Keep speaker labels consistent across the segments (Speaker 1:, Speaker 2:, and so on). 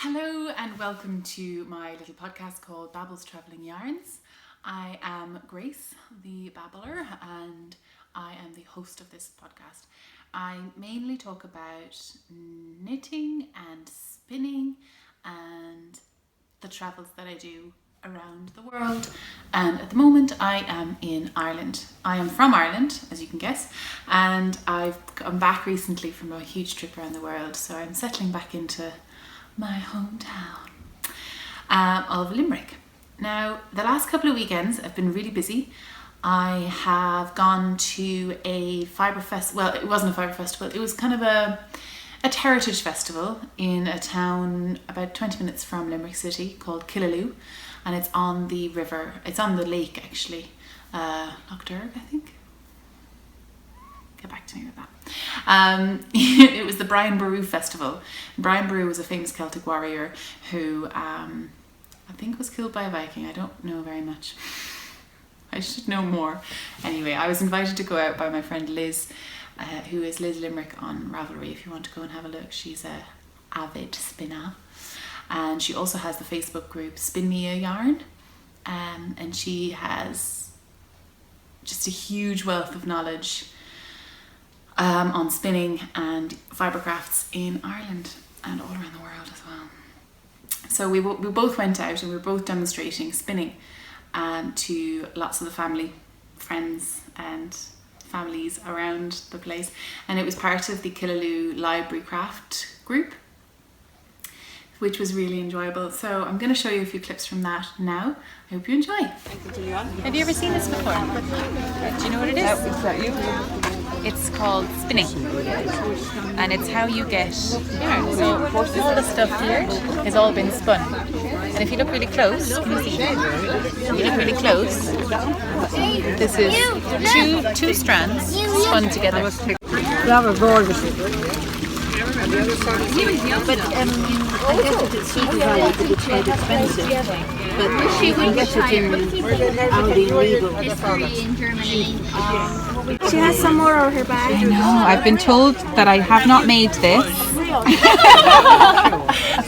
Speaker 1: Hello and welcome to my little podcast called Babbles Travelling Yarns. I am Grace, the babbler, and I am the host of this podcast. I mainly talk about knitting and spinning and the travels that I do around the world. And at the moment I am in Ireland. I am from Ireland, as you can guess, and I've come back recently from a huge trip around the world, so I'm settling back into my hometown of Limerick. Now, the last couple of weekends I've been really busy. I have gone to a fibre festival. Well, it wasn't a fibre festival. It was kind of a heritage festival in a town about 20 minutes from Limerick City called Killaloe, and it's on the river. It's on the lake actually, Loch Derg, I think. Get back to me with that. It was the Brian Boru Festival. Brian Boru was a famous Celtic warrior who I think was killed by a Viking. I don't know very much. I should know more. Anyway, I was invited to go out by my friend Liz, who is Liz Limerick on Ravelry, if you want to go and have a look. She's a avid spinner. And she also has the Facebook group Spin Me a Yarn. And she has just a huge wealth of knowledge on spinning and fibre crafts in Ireland and all around the world as well. So we both went out and we were both demonstrating spinning to lots of the family, friends and families around the place, and it was part of the Killaloe Library Craft group, which was really enjoyable. So I'm going to show you a few clips from that now. I hope you enjoy.
Speaker 2: Have you ever seen this before? Do you know what it is?
Speaker 3: Is that you?
Speaker 2: It's called spinning, and it's how you get yarn. So all the stuff here has all been spun, and if you look really close, can you see? If you look really close, this is two strands spun together.
Speaker 4: But I guess if it's super valuable, it's quite expensive. But she can get it in Aldi and Lidl.
Speaker 5: She has some more on her bag.
Speaker 2: I know. I've been told that I have not made this.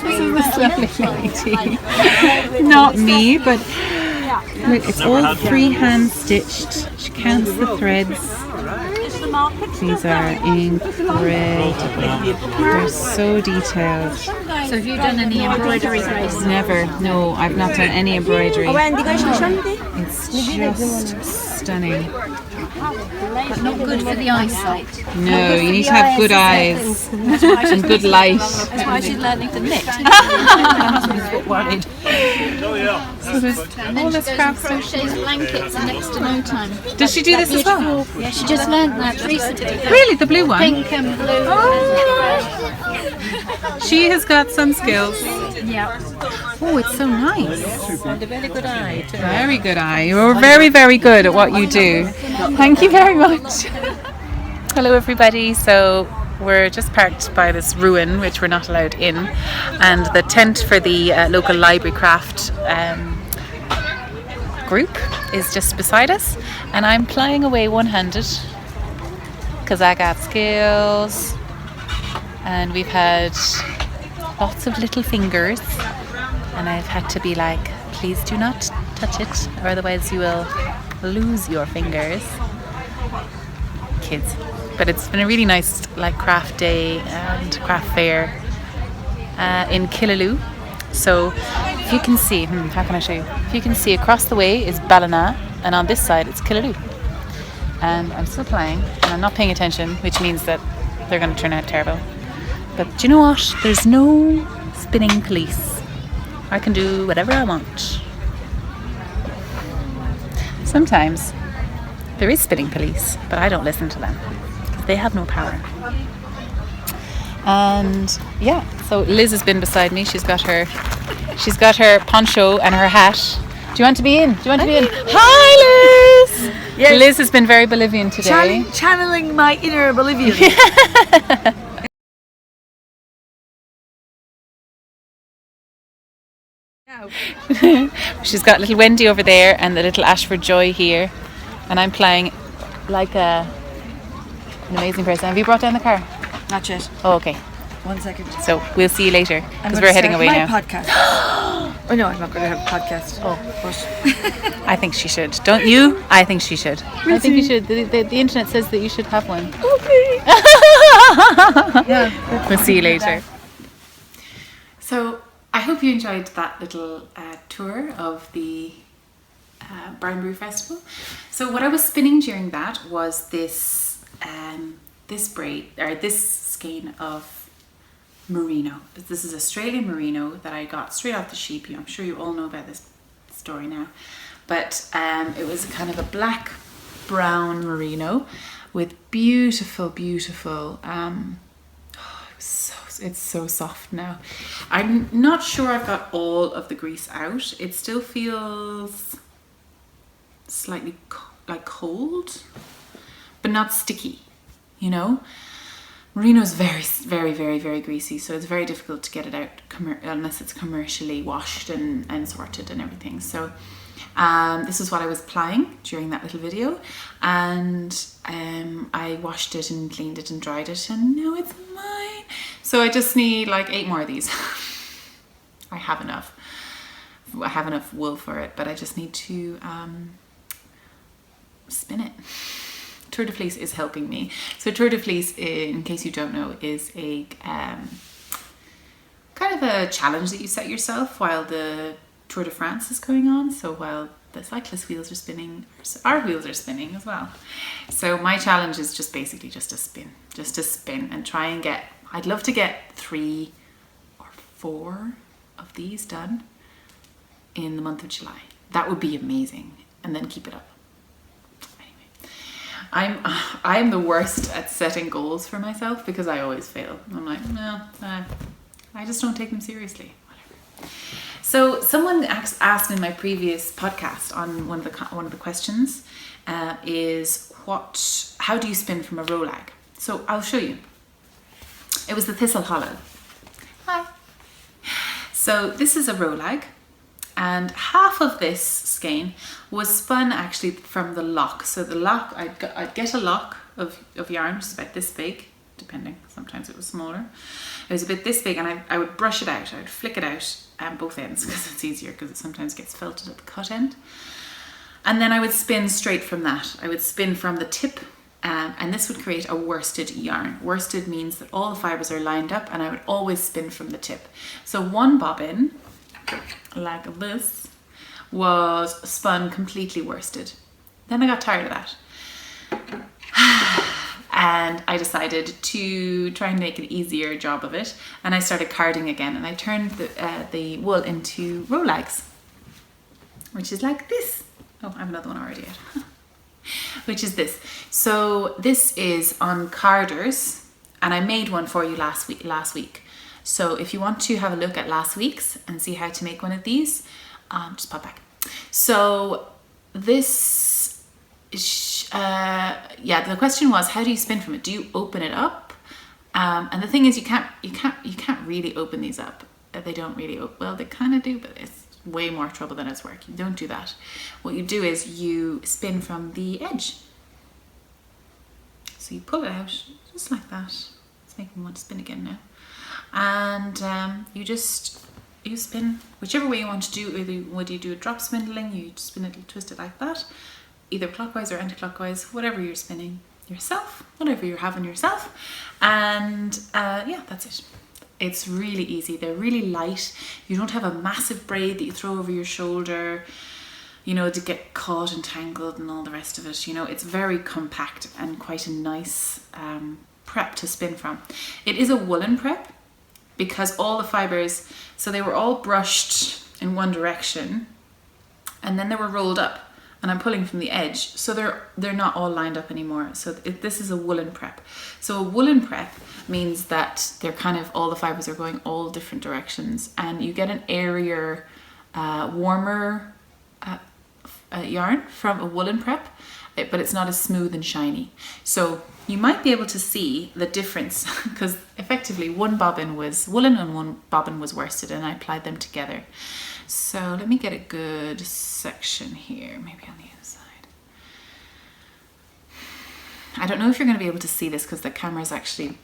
Speaker 2: This is this lovely lady. Not me, but look, it's all freehand stitched. She counts the threads. These are incredible. They're so detailed.
Speaker 4: So have you done any embroidery, Grace?
Speaker 2: Never. No, I've not done any embroidery. It's just stunning.
Speaker 4: But not good for the eyesight.
Speaker 2: No, you need to have good eyes and good light.
Speaker 4: That's why she's learning to knit.
Speaker 2: My husband's a bit worried. So there's
Speaker 4: And
Speaker 2: all
Speaker 4: then
Speaker 2: this
Speaker 4: she goes and
Speaker 2: craft.
Speaker 4: crochets blankets in next to no time.
Speaker 2: Does she do this as well?
Speaker 4: Yeah, she just learned that recently.
Speaker 2: Really, the blue one?
Speaker 4: Pink and blue.
Speaker 2: She has got some skills.
Speaker 4: Yeah.
Speaker 2: Oh, it's so nice.
Speaker 3: And a very good eye too.
Speaker 2: Very good eye. You're very, very good at what you do. Thank you very much. Hello everybody. So we're just parked by this ruin, which we're not allowed in, and the tent for the local library craft group is just beside us, and I'm plying away one-handed because I got skills, and we've had lots of little fingers, and I've had to be like, please do not touch it or otherwise you will lose your fingers, kids. But it's been a really nice craft day and craft fair in Killaloe. So if you can see, how can I show you? If you can see, across the way is Ballina, and on this side it's Killaloe. And I'm still playing and I'm not paying attention, which means that they're going to turn out terrible. But do you know what? There's no spinning police. I can do whatever I want. Sometimes there is spinning police, but I don't listen to them. They have no power. And yeah, so Liz has been beside me. She's got her poncho and her hat. Do you want to be in? Hi, Liz!
Speaker 5: Yes.
Speaker 2: Liz has been very Bolivian today.
Speaker 5: Channeling my inner Bolivian.
Speaker 2: She's got little Wendy over there and the little Ashford Joy here. And I'm playing like an amazing person. Have you brought down the car?
Speaker 5: Not yet.
Speaker 2: Oh, okay.
Speaker 5: 1 second.
Speaker 2: So we'll see you later
Speaker 5: I'm
Speaker 2: because
Speaker 5: going
Speaker 2: we're
Speaker 5: to
Speaker 2: heading
Speaker 5: start
Speaker 2: away
Speaker 5: my
Speaker 2: now.
Speaker 5: podcast. Oh no, I'm not going to have a podcast. Oh, but
Speaker 2: I think she should. Don't you? I think she should. I think you should. The internet says that you should have one.
Speaker 5: okay. Yeah.
Speaker 2: We'll see you later.
Speaker 1: So I hope you enjoyed that little tour of the Brown Brew Festival. So what I was spinning during that was this braid, or this skein of merino. This is Australian merino that I got straight off the sheep. I'm sure you all know about this story now. But it was kind of a black brown merino with beautiful it's so soft now. I'm not sure I've got all of the grease out. It still feels slightly like cold, but not sticky, you know. Merino is very greasy, so it's very difficult to get it out unless it's commercially washed and sorted and everything. So this is what I was applying during that little video, and I washed it and cleaned it and dried it, and now it's mine. So I just need like 8 more of these. I have enough wool for it, but I just need to spin it. Tour de Fleece is helping me. So Tour de Fleece, in case you don't know, is a kind of a challenge that you set yourself while the Tour de France is going on. So while the cyclist wheels are spinning, our wheels are spinning as well. So my challenge is just basically just to spin and try and get, I'd love to get 3 or 4 of these done in the month of July. That would be amazing. And then keep it up. I'm the worst at setting goals for myself because I always fail. I'm like, no, I just don't take them seriously. Whatever. So someone asked in my previous podcast on one of the questions is how do you spin from a rolag? So I'll show you. It was the Thistle Hollow. Hi. So this is a rolag. And half of this skein was spun actually from the lock. So the lock, I'd get a lock of yarn, just about this big, depending. Sometimes it was smaller. It was a bit this big, and I would brush it out. I would flick it out at both ends because it's easier, because it sometimes gets felted at the cut end. And then I would spin straight from that. I would spin from the tip, and this would create a worsted yarn. Worsted means that all the fibres are lined up, and I would always spin from the tip. So one bobbin, like this, was spun completely worsted. Then I got tired of that. And I decided to try and make an easier job of it. And I started carding again, and I turned the wool into rolags, which is like this. Oh, I have another one already out. Which is this. So this is on carders, and I made one for you last week. So if you want to have a look at last week's and see how to make one of these, just pop back. So this, the question was, how do you spin from it? Do you open it up? And the thing is, you can't really open these up. They don't really open. Well, they kind of do, but it's way more trouble than it's worth. You don't do that. What you do is you spin from the edge. So you pull it out just like that. It's making me want to spin again now. And you spin whichever way you want to do. Either would you do a drop spindling, you spin it, twist it like that, either clockwise or anti-clockwise, whatever you're spinning yourself, whatever you're having yourself. And that's it. It's really easy. They're really light. You don't have a massive braid that you throw over your shoulder, to get caught and tangled and all the rest of it. It's very compact and quite a nice prep to spin from. It is a woolen prep, because all the fibres, so they were all brushed in one direction, and then they were rolled up, and I'm pulling from the edge, so they're not all lined up anymore. So this is a woolen prep. So a woolen prep means that they're kind of, all the fibres are going all different directions, and you get an airier, warmer yarn from a woolen prep, but it's not as smooth and shiny. So you might be able to see the difference, because effectively one bobbin was woolen and one bobbin was worsted, and I applied them together. So let me get a good section here, maybe on the inside. I don't know if you're going to be able to see this because the camera is actually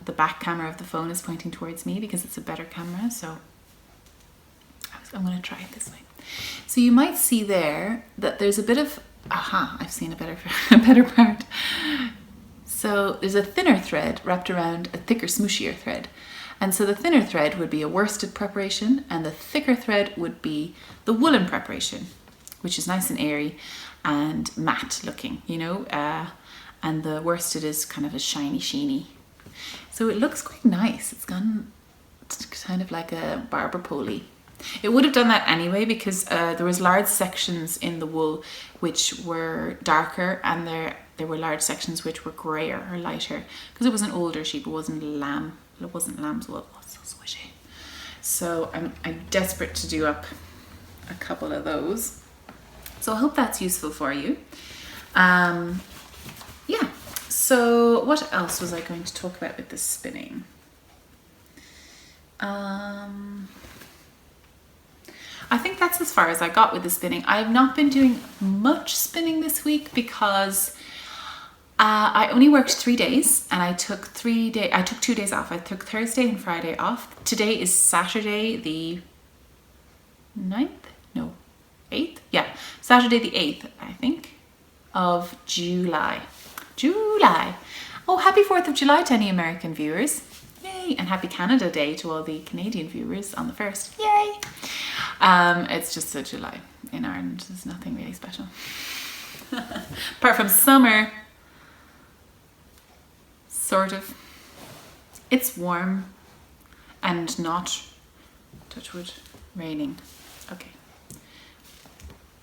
Speaker 1: the back camera of the phone is pointing towards me because it's a better camera. So I'm going to try it this way. So you might see there that there's a bit of, I've seen a better part. So there's a thinner thread wrapped around a thicker, smooshier thread. And so the thinner thread would be a worsted preparation, and the thicker thread would be the woolen preparation, which is nice and airy and matte looking, you know, and the worsted is kind of a shiny, sheeny. So it looks quite nice. It's kind of like a barber pole. It would have done that anyway because there was large sections in the wool which were darker, and there were large sections which were grayer or lighter because it was an older sheep. It wasn't lamb. It wasn't lamb's wool. Oh, it's so squishy. So I'm desperate to do up a couple of those. So I hope that's useful for you. Yeah. So what else was I going to talk about with this spinning? I think that's as far as I got with the spinning. I have not been doing much spinning this week because I only worked 3 days, and I took 2 days off. I took Thursday and Friday off. Today is Saturday the 9th? No, 8th? Yeah, Saturday the 8th, I think, of July. Oh, happy 4th of July to any American viewers. Yay! And happy Canada Day to all the Canadian viewers on the 1st. Yay! It's just July in Ireland. There's nothing really special. Apart from summer. Sort of. It's warm and not, touch wood, raining. Okay.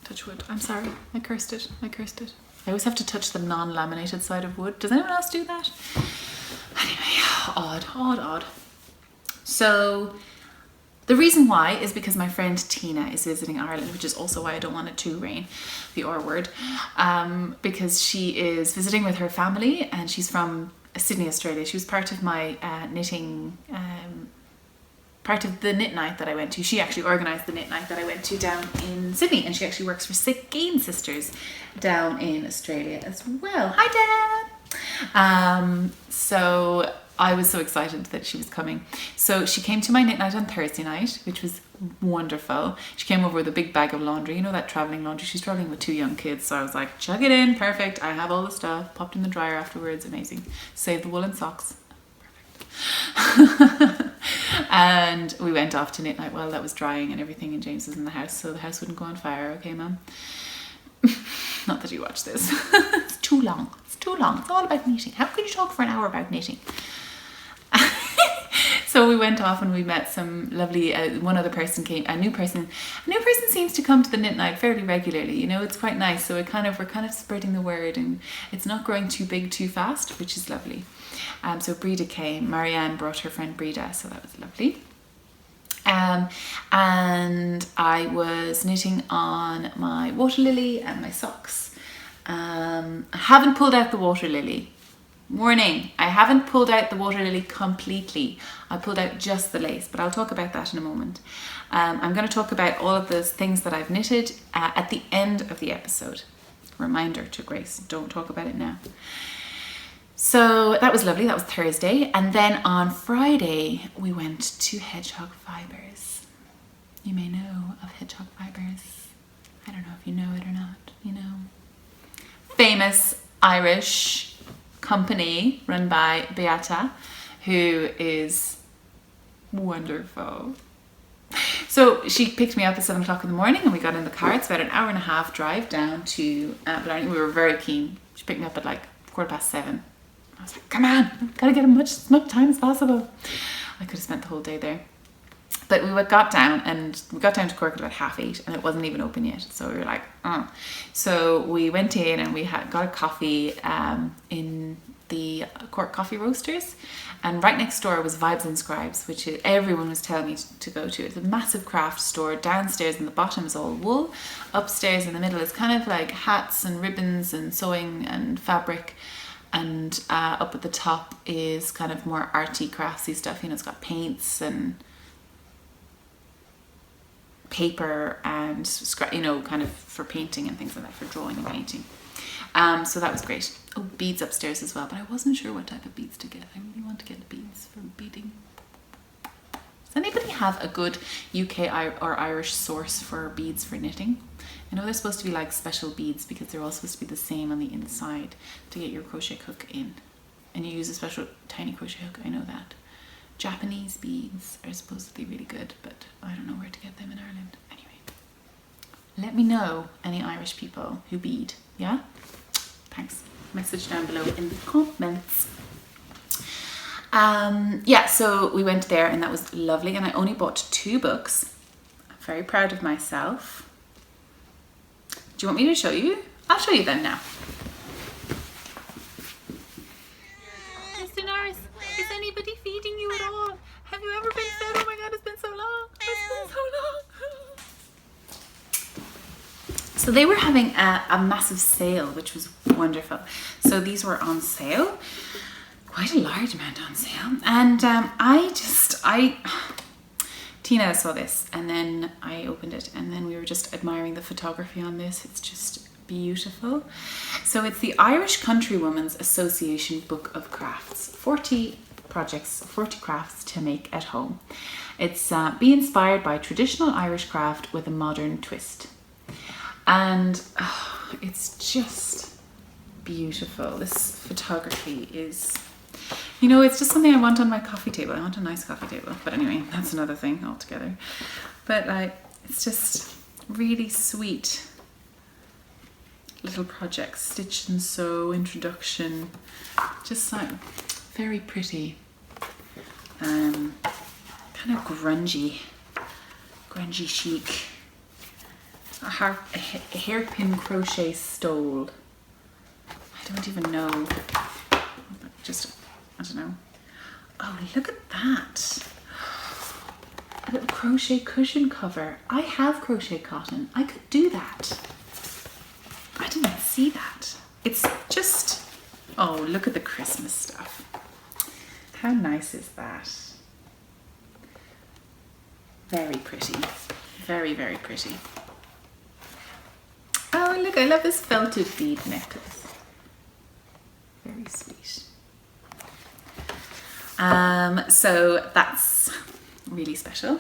Speaker 1: Touch wood. I'm sorry. I cursed it. I always have to touch the non-laminated side of wood. Does anyone else do that? Anyway, odd. So the reason why is because my friend Tina is visiting Ireland, which is also why I don't want it to rain, the R word, because she is visiting with her family, and she's from Sydney, Australia. She was part of my knitting, part of the knit night that I went to. She actually organised the knit night that I went to down in Sydney, and she actually works for Gain Sisters down in Australia as well. Hi, Dad! So I was so excited that she was coming. So she came to my knit night on Thursday night, which was wonderful. She came over with a big bag of laundry, you know, that travelling laundry. She's travelling with 2 young kids, so I was like, chuck it in, perfect. I have all the stuff, popped in the dryer afterwards, amazing. Save the woolen socks, perfect. And we went off to knit night while that was drying and everything, and James was in the house, so the house wouldn't go on fire. Okay, Mum? Not that you watch this. It's too long. It's all about knitting. How can you talk for an hour about knitting? So we went off and we met some lovely, one other person came, a new person seems to come to the knit night fairly regularly, you know, it's quite nice. So we're kind of spreading the word, and it's not growing too big too fast, which is lovely. So Breda came, Marianne brought her friend Breda, so that was lovely. And I was knitting on my waterlily and my socks. I haven't pulled out the waterlily. Warning, I haven't pulled out the waterlily completely. I pulled out just the lace, but I'll talk about that in a moment. I'm going to talk about all of those things that I've knitted at the end of the episode. Reminder to Grace, don't talk about it now. So that was lovely, that was Thursday. And then on Friday, we went to Hedgehog Fibres. You may know of Hedgehog Fibres. I don't know if you know it or not, you know. Famous Irish company run by Beata, who is wonderful. So she picked me up at 7 o'clock in the morning, and we got in the car. It's about an hour and a half drive down to Blarney. We were very keen. She picked me up at like 7:15. I was like, come on, gotta get as much time as possible. I could have spent the whole day there. But we got down to Cork at about 8:30, and it wasn't even open yet. So we were like, oh. So we went in and we got a coffee in the Cork Coffee Roasters, and right next door was Vibes and Scribes, which everyone was telling me to go to. It's a massive craft store. Downstairs in the bottom is all wool. Upstairs in the middle is kind of like hats and ribbons and sewing and fabric. And up at the top is kind of more arty, craftsy stuff. You know, it's got paints and paper and, you know, kind of for painting and things like that, for drawing and painting. So that was great. Oh, beads upstairs as well, but I wasn't sure what type of beads to get. I really want to get beads for beading. Does anybody have a good UK or Irish source for beads for knitting? I know they're supposed to be like special beads because they're all supposed to be the same on the inside to get your crochet hook in. And you use a special tiny crochet hook, I know that. Japanese beads are supposedly really good, but I don't know where to get them in Ireland. Anyway, let me know any Irish people who bead, yeah? Thanks. Message down below in the comments. Yeah, so we went there and that was lovely, and I only bought 2 books. I'm very proud of myself. Do you want me to show you? I'll show you them now. Mr. Norris, is anybody feeding you at all? Have you ever been fed? Oh my god, it's been so long. It's been so long. So they were having a massive sale, which was wonderful. So these were on sale, quite a large amount on sale. And Tina saw this and then I opened it and then we were just admiring the photography on this. It's just beautiful. So it's the Irish Countrywomen's Association Book of Crafts. 40 projects, 40 crafts to make at home. It's be inspired by traditional Irish craft with a modern twist. And it's just beautiful. This photography is, you know, it's just something I want on my coffee table. I want a nice coffee table. But anyway, that's another thing altogether. But it's just really sweet little projects. Stitch and sew, introduction. Just like very pretty. Kind of grungy chic. A hairpin crochet stole. I don't even know. Just, I don't know. Oh, look at that. A little crochet cushion cover. I have crochet cotton. I could do that. I didn't see that. It's just, oh, look at the Christmas stuff. How nice is that? Very pretty. Very, very pretty. Oh, look, I love this felted bead necklace. Very sweet. So that's really special.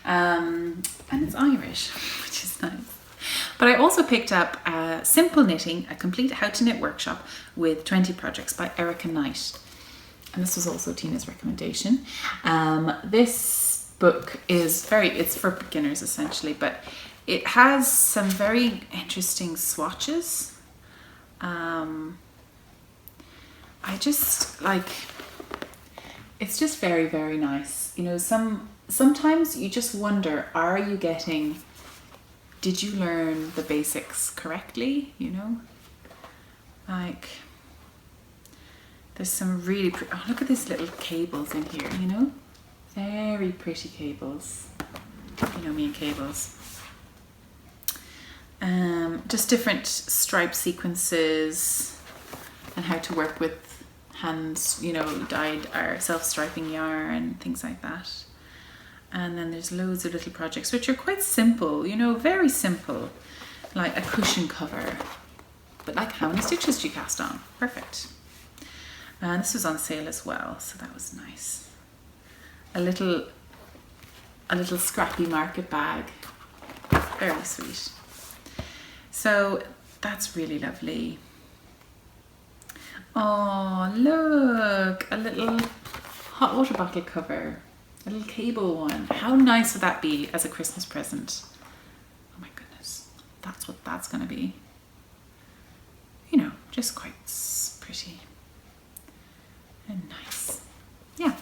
Speaker 1: And it's Irish, which is nice. But I also picked up Simple Knitting, a complete how to knit workshop with 20 projects by Erica Knight. And this was also Tina's recommendation. This book is it's for beginners essentially, but it has some very interesting swatches. I just like, it's just very, very nice. You know, sometimes you just wonder, did you learn the basics correctly, you know? Like, there's some really pretty, oh, look at these little cables in here, you know? Very pretty cables. You know me and cables. Just different stripe sequences and how to work with hands, you know, dyed or self-striping yarn and things like that. And then there's loads of little projects which are quite simple, you know, very simple, like a cushion cover. But like, how many stitches do you cast on? Perfect. And this was on sale as well, so that was nice. A little scrappy market bag, very sweet. So that's really lovely. Oh, look, a little hot water bottle cover, a little cable one. How nice would that be as a Christmas present? Oh my goodness, that's what that's gonna be. You know, just quite pretty and nice. Yeah,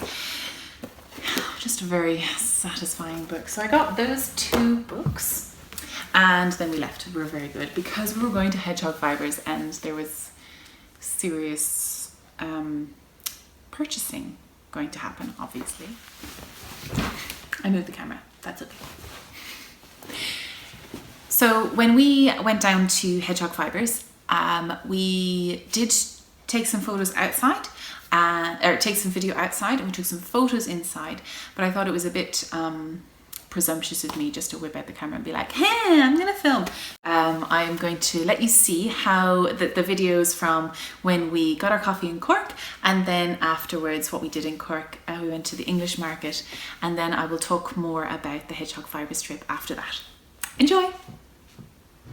Speaker 1: just a very satisfying book. So I got those 2 books and then we left. We were very good because we were going to Hedgehog Fibres and there was serious purchasing going to happen, obviously. I moved the camera, that's okay. So when we went down to Hedgehog Fibres, we did take some photos outside, or take some video outside, and we took some photos inside, but I thought it was a bit presumptuous of me just to whip out the camera and be like, hey, I'm gonna film. I'm going to let you see how the videos from when we got our coffee in Cork, and then afterwards what we did in Cork. We went to the English market, and then I will talk more about the Hedgehog Fibres trip after that. Enjoy!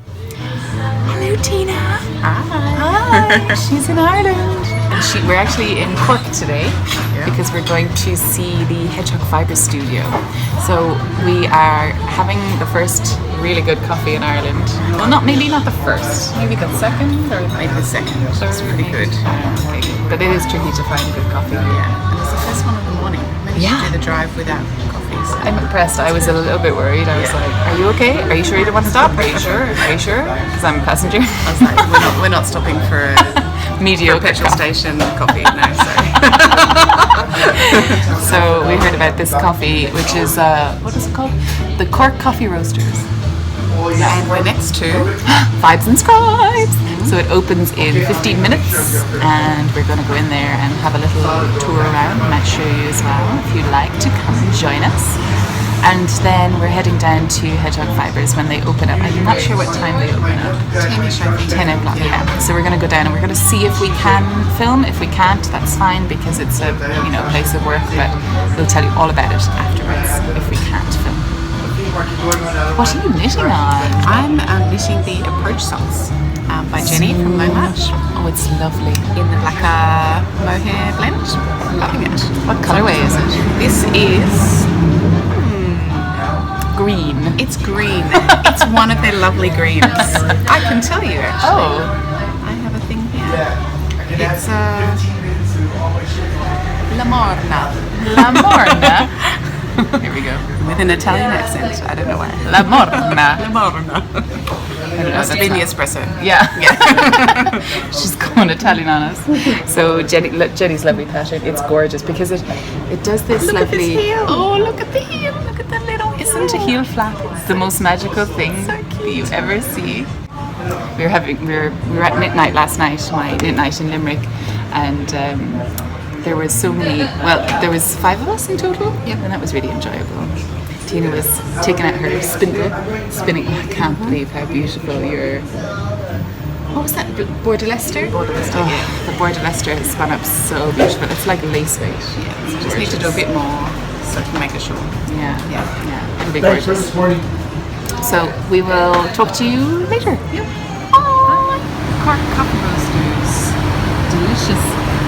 Speaker 1: Hello, Tina. Hi. She's in Ireland. And we're actually in Cork today because we're going to see the Hedgehog Fibres studio. So we are having the first really good coffee in Ireland. Well, maybe not the first, maybe the second, or maybe the second. It's pretty good. Okay. But it is tricky to find good coffee. Yeah. And it's the first one of the morning. Maybe to do the drive without coffee. So. I'm impressed. I was a little bit worried. I was like, are you okay? Are you sure you don't want to stop? Are you sure? Are you sure? Because I'm a passenger. I was like, we're not stopping for a mediocre petrol station coffee. No, sorry. So we heard about this coffee, which is, what is it called? The Cork Coffee Roasters. And we're next to Vibes and Scribes. So it opens in 15 minutes, and we're going to go in there and have a little tour around. I might show you as well if you'd like to come and join us. And then we're heading down to Hedgehog Fibres when they open up. I'm not sure what time they open up. 10 o'clock, yeah. So we're going to go down and we're going to see if we can film. If we can't, that's fine because it's a place of work, but we'll tell you all about it afterwards if we can't film. What are you knitting on? I'm knitting the approach socks by Jenny from Larch. Oh, it's lovely. In the black mohair blend. Loving it. What colourway is it? This is green. It's green. It's one of their lovely greens. I can tell you actually. Oh. I have a thing here. It's Lamorna. Lamorna? Here we go. With an Italian accent. I don't know why. Lamorna. Lamorna. It must have been the espresso. Yeah. She's going Italian on us. So Jenny's lovely pattern. It's gorgeous because it does this look lovely. At this heel. Oh, look at the heel. Look at the little. Isn't a heel flap? It's the most magical thing that you ever see. We were at knit night last night. My knit night in Limerick, and. There was so many, there was 5 of us in total, and that was really enjoyable. Tina was taking out her spinning. I can't believe how beautiful your, what was that, Border Leicester? Border Leicester, yeah. The Border Leicester has spun up so beautiful. It's like lace weight. Yeah, so just need to do a bit more so I can make it short. Yeah, it'll be gorgeous. So we will talk to you later. Yep. Bye. Cork Coffee Roasters. Delicious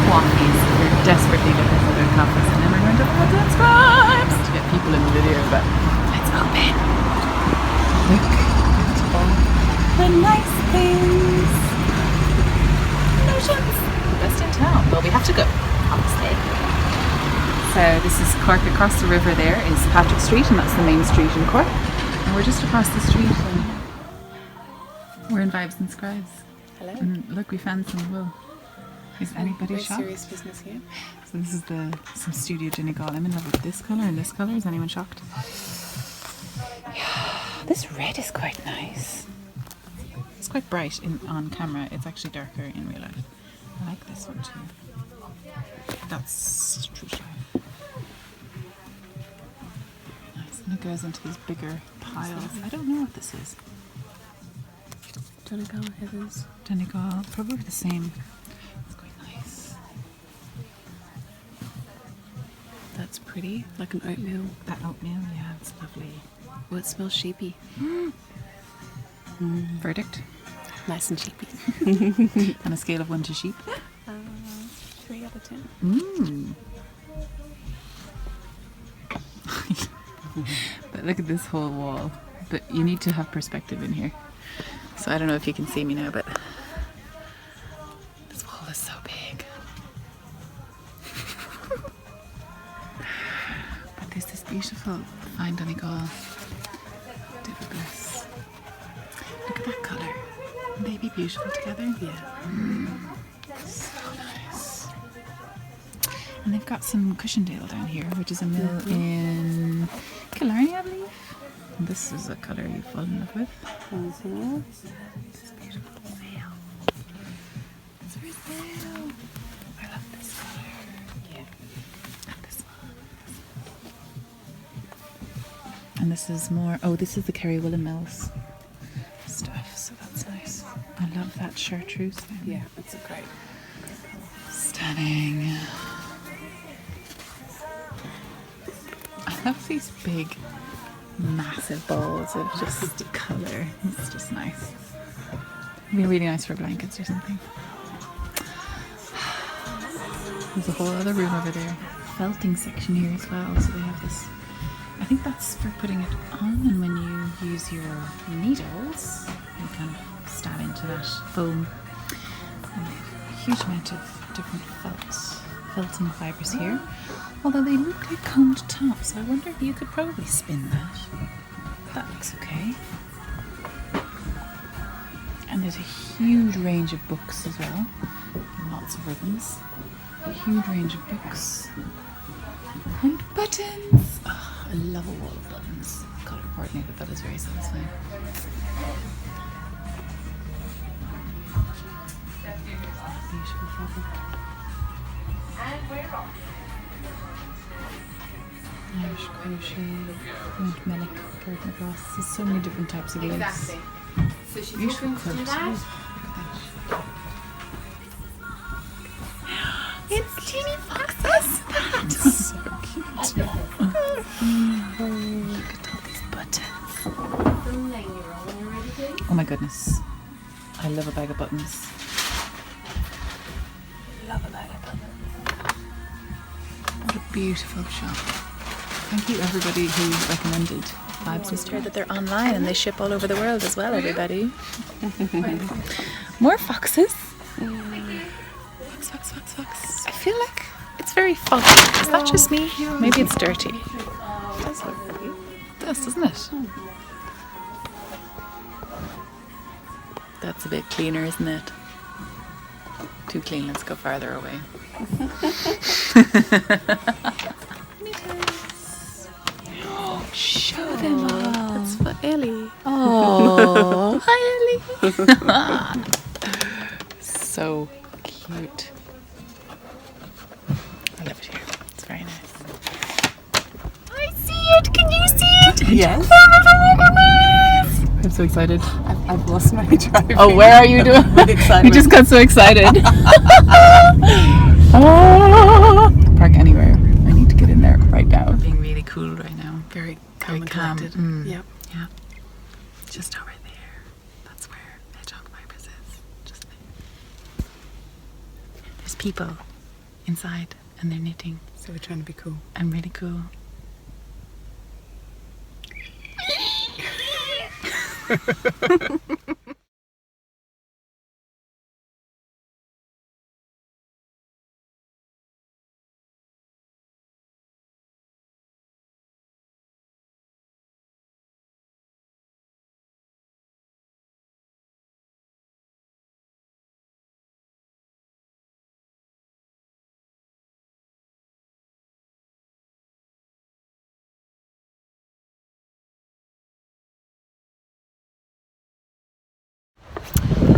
Speaker 1: coffees. We're desperately looking for their coffees, and then we're going to Vibes and Scribes to get people in the video, but let's open. Look at all the nice things. Notions. The best in town. Well, we have to go, obviously. So this is Cork. Across the river there is Patrick Street, and that's the main street in Cork. And we're just across the street, and we're in Vibes and Scribes. Hello. And look, we found some wool. Is anybody shocked? Serious business here. So this is some Studio Jenny Gall. I'm in love with this colour and this colour. Is anyone shocked? Yeah, this red is quite nice. It's quite bright on camera. It's actually darker in real life. I like this one too. That's true. Very nice. And it goes into these bigger piles. I don't know what this is. Donegal, Heathers. Donegal, probably the same. That's pretty, like an oatmeal. That oatmeal, yeah, it's lovely. Oh, it smells sheepy. Verdict? Nice and sheepy. On a scale of 1 to sheep? 3 out of 10. But look at this whole wall. But you need to have perspective in here. So I don't know if you can see me now, but this wall is so big. There's this beautiful fine Donegal Bliss. Look at that colour. Wouldn't they be beautiful together? Yeah. So nice. And they've got some Cushendale down here, which is a mill in Killarney, I believe. And this is a colour you've fallen in love with. This beautiful veil. It's a veil. I love this colour. Yeah. And this one. And
Speaker 2: And this is more, this is the Kerry Woolen Mills stuff, so that's nice. I love that chartreuse thing.
Speaker 3: Yeah, it's a great.
Speaker 2: Stunning. I love these big, massive balls of just colour. It's just nice. It'd be really nice for blankets or something. There's a whole other room over there. Felting section here as well. So they have this. I think that's for putting it on, and when you use your needles, you kind of stab into that foam. And they have a huge amount of different felting fibres here. Although they look like combed tops, so I wonder if you could probably spin that. That looks okay. And there's a huge range of books as well. Lots of ribbons. A huge range of books. And buttons! Oh, I love a wall of buttons. Colour coordinated, that is very satisfying. Beautiful fabric. Irish crochet, Mount Melick, curtain across. There's so many different types of lace.
Speaker 1: Exactly. So she's
Speaker 2: Beautiful
Speaker 1: looking to do
Speaker 2: colours.
Speaker 1: that.
Speaker 2: It's teeny foxes! That's so cute. Look at all these buttons. Oh my goodness. I love a bag of buttons. Love a bag of buttons. What a beautiful shop. Thank you everybody who recommended Vibes Sister. That they're online and they ship all over the world as well, everybody. More foxes. Fox. I feel like it's very foggy. Is that just me? Maybe it's dirty. It does look pretty. It does, doesn't it? That's a bit cleaner, isn't it? Too clean, let's go farther away. Show them all. That's for Ellie. Oh, hi Ellie. So cute. I love it here. It's very nice. I see it. Can you see it?
Speaker 3: Yes.
Speaker 2: I'm so excited.
Speaker 3: I've lost my driving.
Speaker 2: Oh, where are you doing? You just got so excited. Oh. Park anywhere. I need to get in there right now. Being really cool right now. Very calm.
Speaker 3: Yep.
Speaker 2: Yeah. Just over there. That's where Hedgehog Fibres is. Just there. There's people inside and they're knitting.
Speaker 3: So we're trying to be cool.
Speaker 2: I'm really cool.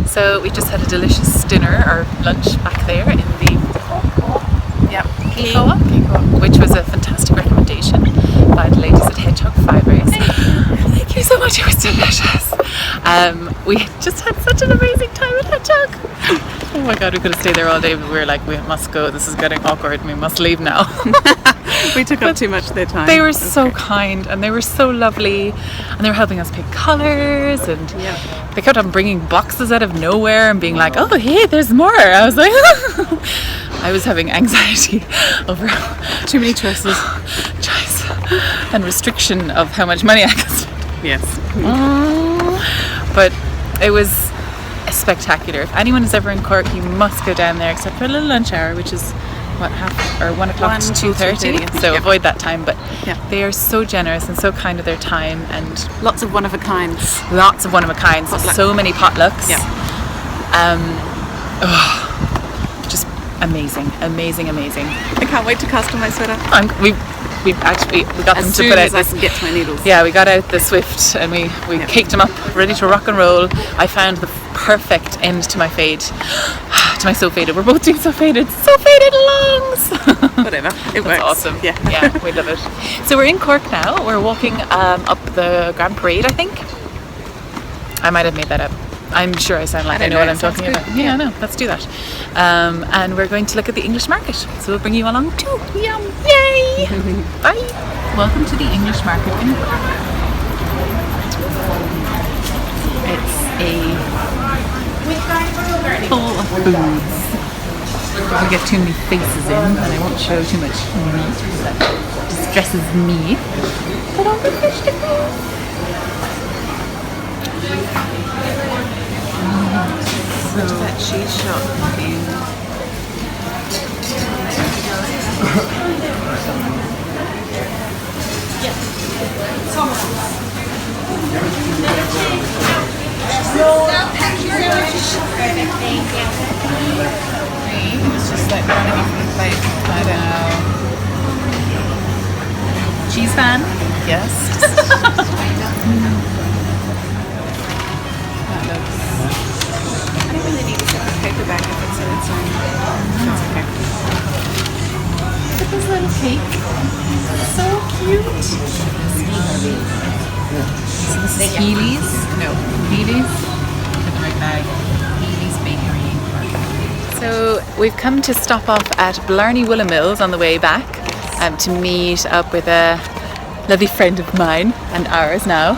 Speaker 2: So we just had a delicious dinner or lunch back there in the ChiaoGoo, which was a fantastic recommendation by the ladies at Hedgehog Fibres. Thank you so much, it was delicious. We just had such an amazing time at Hedgehog. Oh my god, we could have stayed there all day, but we were like, we must go, this is getting awkward, we must leave now.
Speaker 3: We took up too much of their time.
Speaker 2: They were so kind and they were so lovely and they were helping us pick colours and they kept on bringing boxes out of nowhere and being like, oh hey, there's more. I was like, I was having anxiety over
Speaker 3: too many choices
Speaker 2: and restriction of how much money I could spend.
Speaker 3: Yes.
Speaker 2: But it was spectacular. If anyone is ever in Cork, you must go down there, except for a little lunch hour, which is what, 1 o'clock to 2:30. So avoid that time. But they are so generous and so kind of their time, and
Speaker 3: lots of one of a kinds.
Speaker 2: Potluck. So many potlucks. Just amazing.
Speaker 3: I can't wait to cast on my sweater.
Speaker 2: We got them to put out.
Speaker 3: As I can get to my needles.
Speaker 2: Yeah, we got out the Swift and we caked them up, ready to rock and roll. I found the perfect end to my fade. to my so faded. We're both doing so faded longs.
Speaker 3: Whatever. It works.
Speaker 2: Awesome.
Speaker 3: Yeah.
Speaker 2: Yeah, we love it. So we're in Cork now. We're walking up the Grand Parade, I think. I might have made that up. I'm sure I sound like I know what I'm talking about. Yeah, no, let's do that. And we're going to look at the English market. So we'll bring you along too. Yum! Yay! Bye! Welcome to the English market in Cork. It's a full of foods. I don't want to get too many faces in, and I won't show too much meat because that distresses me. But all the vegetables.
Speaker 3: Went to that cheese shop in
Speaker 2: It's just like running off the plate. I don't know. Cheese fan? Yes. That looks.
Speaker 3: I don't really need a separate paper bag if it's in its own. That's okay.
Speaker 2: Look at this little cake. So cute. So this is Healy's? No. Healy's? Look at the right bag. Healy's Bakery. So we've come to stop off at Blarney Woolen Mills on the way back to meet up with a lovely friend of mine and ours now.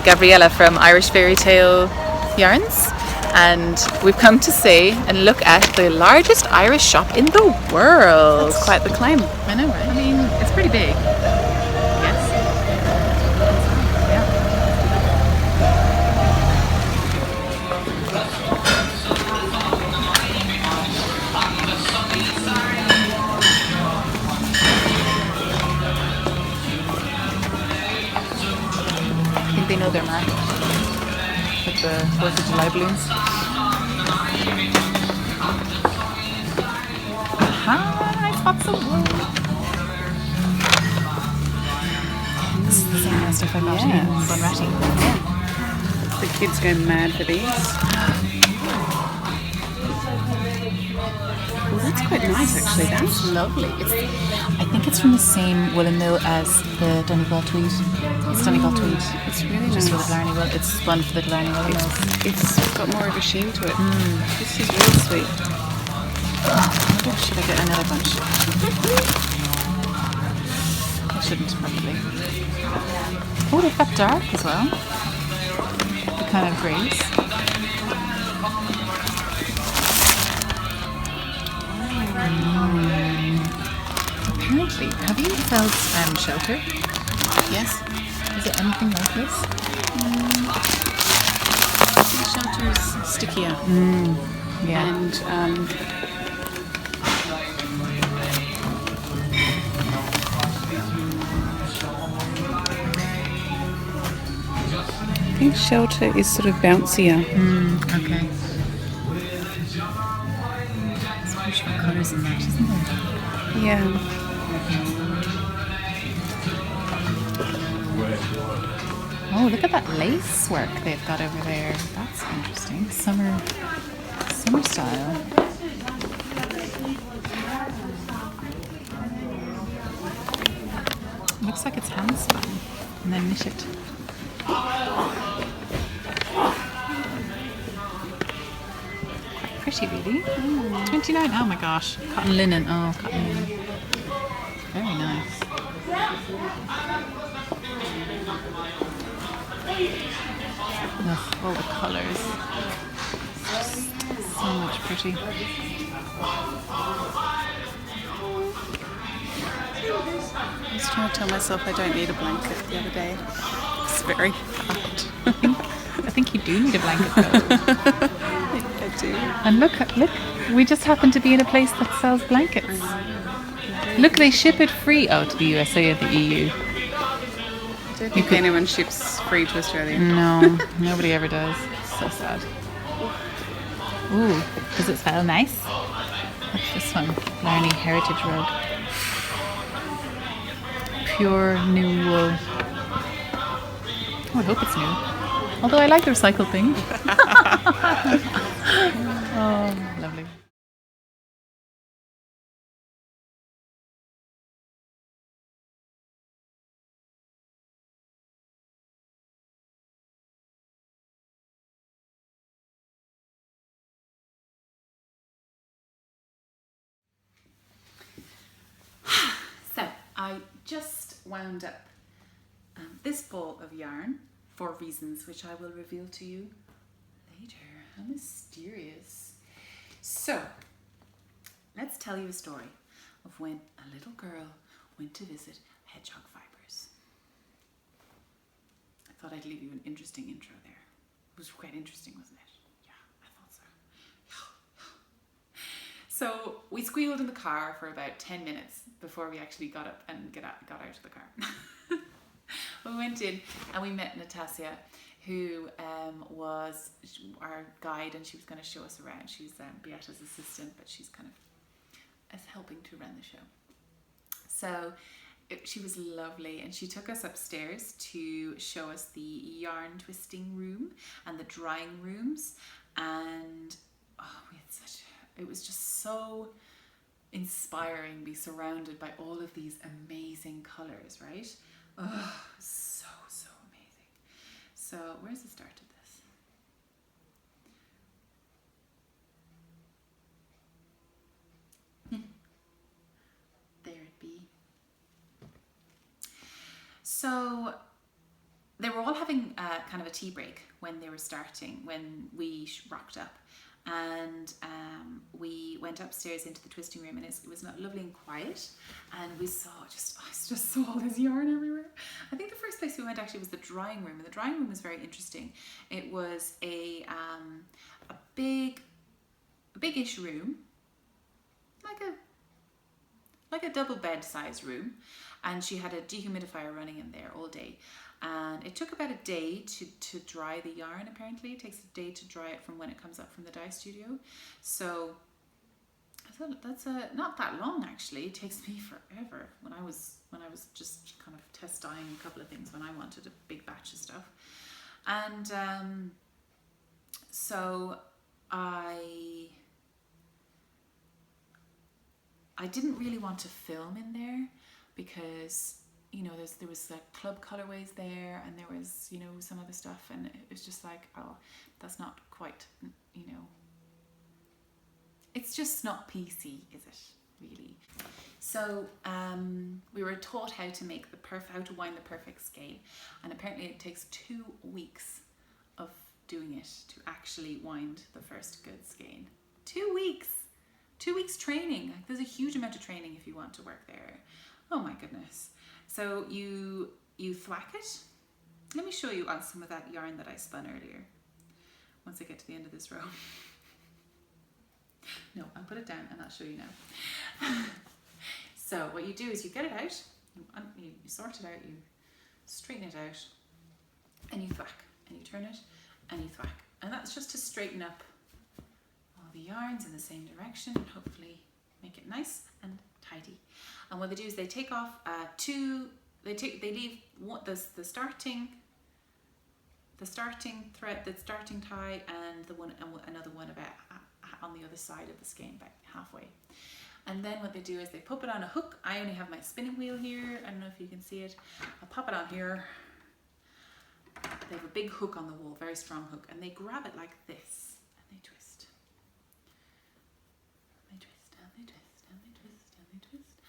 Speaker 2: Gabriella from Irish Fairytale Yarns. And we've come to say and look at the largest Irish shop in the world.
Speaker 3: That's quite the claim.
Speaker 2: I know, right? I mean, it's pretty big. Yes. Yeah. I think they know their market. With the 4th of July balloons. Hi, spots of wood. This is the same stuff I got in Bunratty.
Speaker 3: The kids go mad for these. Well, that's quite nice actually. That's
Speaker 2: Lovely. I think it's from the same woolen mill as the Donegal tweed. It's Donegal tweed.
Speaker 3: It's really
Speaker 2: Just for the
Speaker 3: nice.
Speaker 2: Blarney wool. It's spun for the Blarney woolen mills.
Speaker 3: It's got more of a sheen to it. This is really sweet.
Speaker 2: Should I get another bunch? I shouldn't probably. Oh, they've got dark as well. The kind of greys. Apparently, have you felt shelter? Yes. Is it anything like this?
Speaker 3: Shelter's stickier.
Speaker 2: Yeah.
Speaker 3: And I think shelter is sort of bouncier.
Speaker 2: Okay. There's beautiful colours in that, isn't there?
Speaker 3: Yeah.
Speaker 2: Oh, look at that lace work they've got over there. That's interesting. Summer style. Looks like it's hand spun and then knitted. Quite pretty, really. 29. Oh my gosh. Cotton linen. Oh, cotton linen. Very nice. Ugh, all the colours. Just so much pretty.
Speaker 3: I was trying to tell myself I don't need a blanket the other day. It's very hard.
Speaker 2: I think you do need a blanket though.
Speaker 3: I do.
Speaker 2: And look, we just happen to be in a place that sells blankets. Look, they ship it free. Oh, to the USA or the EU.
Speaker 3: I don't think anyone ships free to Australia.
Speaker 2: No, nobody ever does. So sad. Ooh, does it smell nice? What's this one? Blarney Heritage Rug. Pure new wool. Oh, I hope it's new. Although I like the recycled thing. Oh, lovely.
Speaker 1: So I just wound up this ball of yarn for reasons which I will reveal to you later. How mysterious. So let's tell you a story of when a little girl went to visit Hedgehog Fibres. I thought I'd leave you an interesting intro there. It was quite interesting, wasn't it? Yeah, I thought so. So we squealed in the car for about 10 minutes before we actually got up and got out of the car. We went in and we met Natasha, who was our guide, and she was going to show us around. She's Beata's assistant, but she's kind of helping to run the show. So she was lovely, and she took us upstairs to show us the yarn twisting room and the drying rooms, and it was just so inspiring, be surrounded by all of these amazing colours, right? Oh, so amazing. So where's the start of this? There it be. So they were all having kind of a tea break when they were starting, when we rocked up. And we went upstairs into the twisting room, and it was lovely and quiet, and we saw I just saw all this yarn everywhere. I think the first place we went actually was the drying room, and the drying room was very interesting. It was a big-ish room, like a double bed size room, and she had a dehumidifier running in there all day. And it took about a day to dry the yarn. Apparently it takes a day to dry it from when it comes up from the dye studio. So I thought that's not that long actually. It takes me forever when I was just kind of test dyeing a couple of things when I wanted a big batch of stuff. And so I didn't really want to film in there because, you know, there was like club colorways there, and there was, you know, some other stuff, and it was just like, oh, that's not quite, you know, it's just not PC, is it, really? So we were taught how to make how to wind the perfect skein, and apparently it takes 2 weeks of doing it to actually wind the first good skein. 2 weeks! 2 weeks training. Like, there's a huge amount of training if you want to work there. Oh my goodness. So you thwack it. Let me show you on some of that yarn that I spun earlier. Once I get to the end of this row. No, I'll put it down and I'll show you now. So what you do is you get it out, you sort it out, you straighten it out, and you thwack, and you turn it, and you thwack. And that's just to straighten up all the yarns in the same direction and hopefully make it nice and tidy. And what they do is they take off they leave the starting thread, the starting tie, and another one about on the other side of the skein, about halfway. And then what they do is they pop it on a hook. I only have my spinning wheel here. I don't know if you can see it. I'll pop it on here. They have a big hook on the wall, very strong hook, and they grab it like this and they twist. They twist and they twist and they twist and they twist.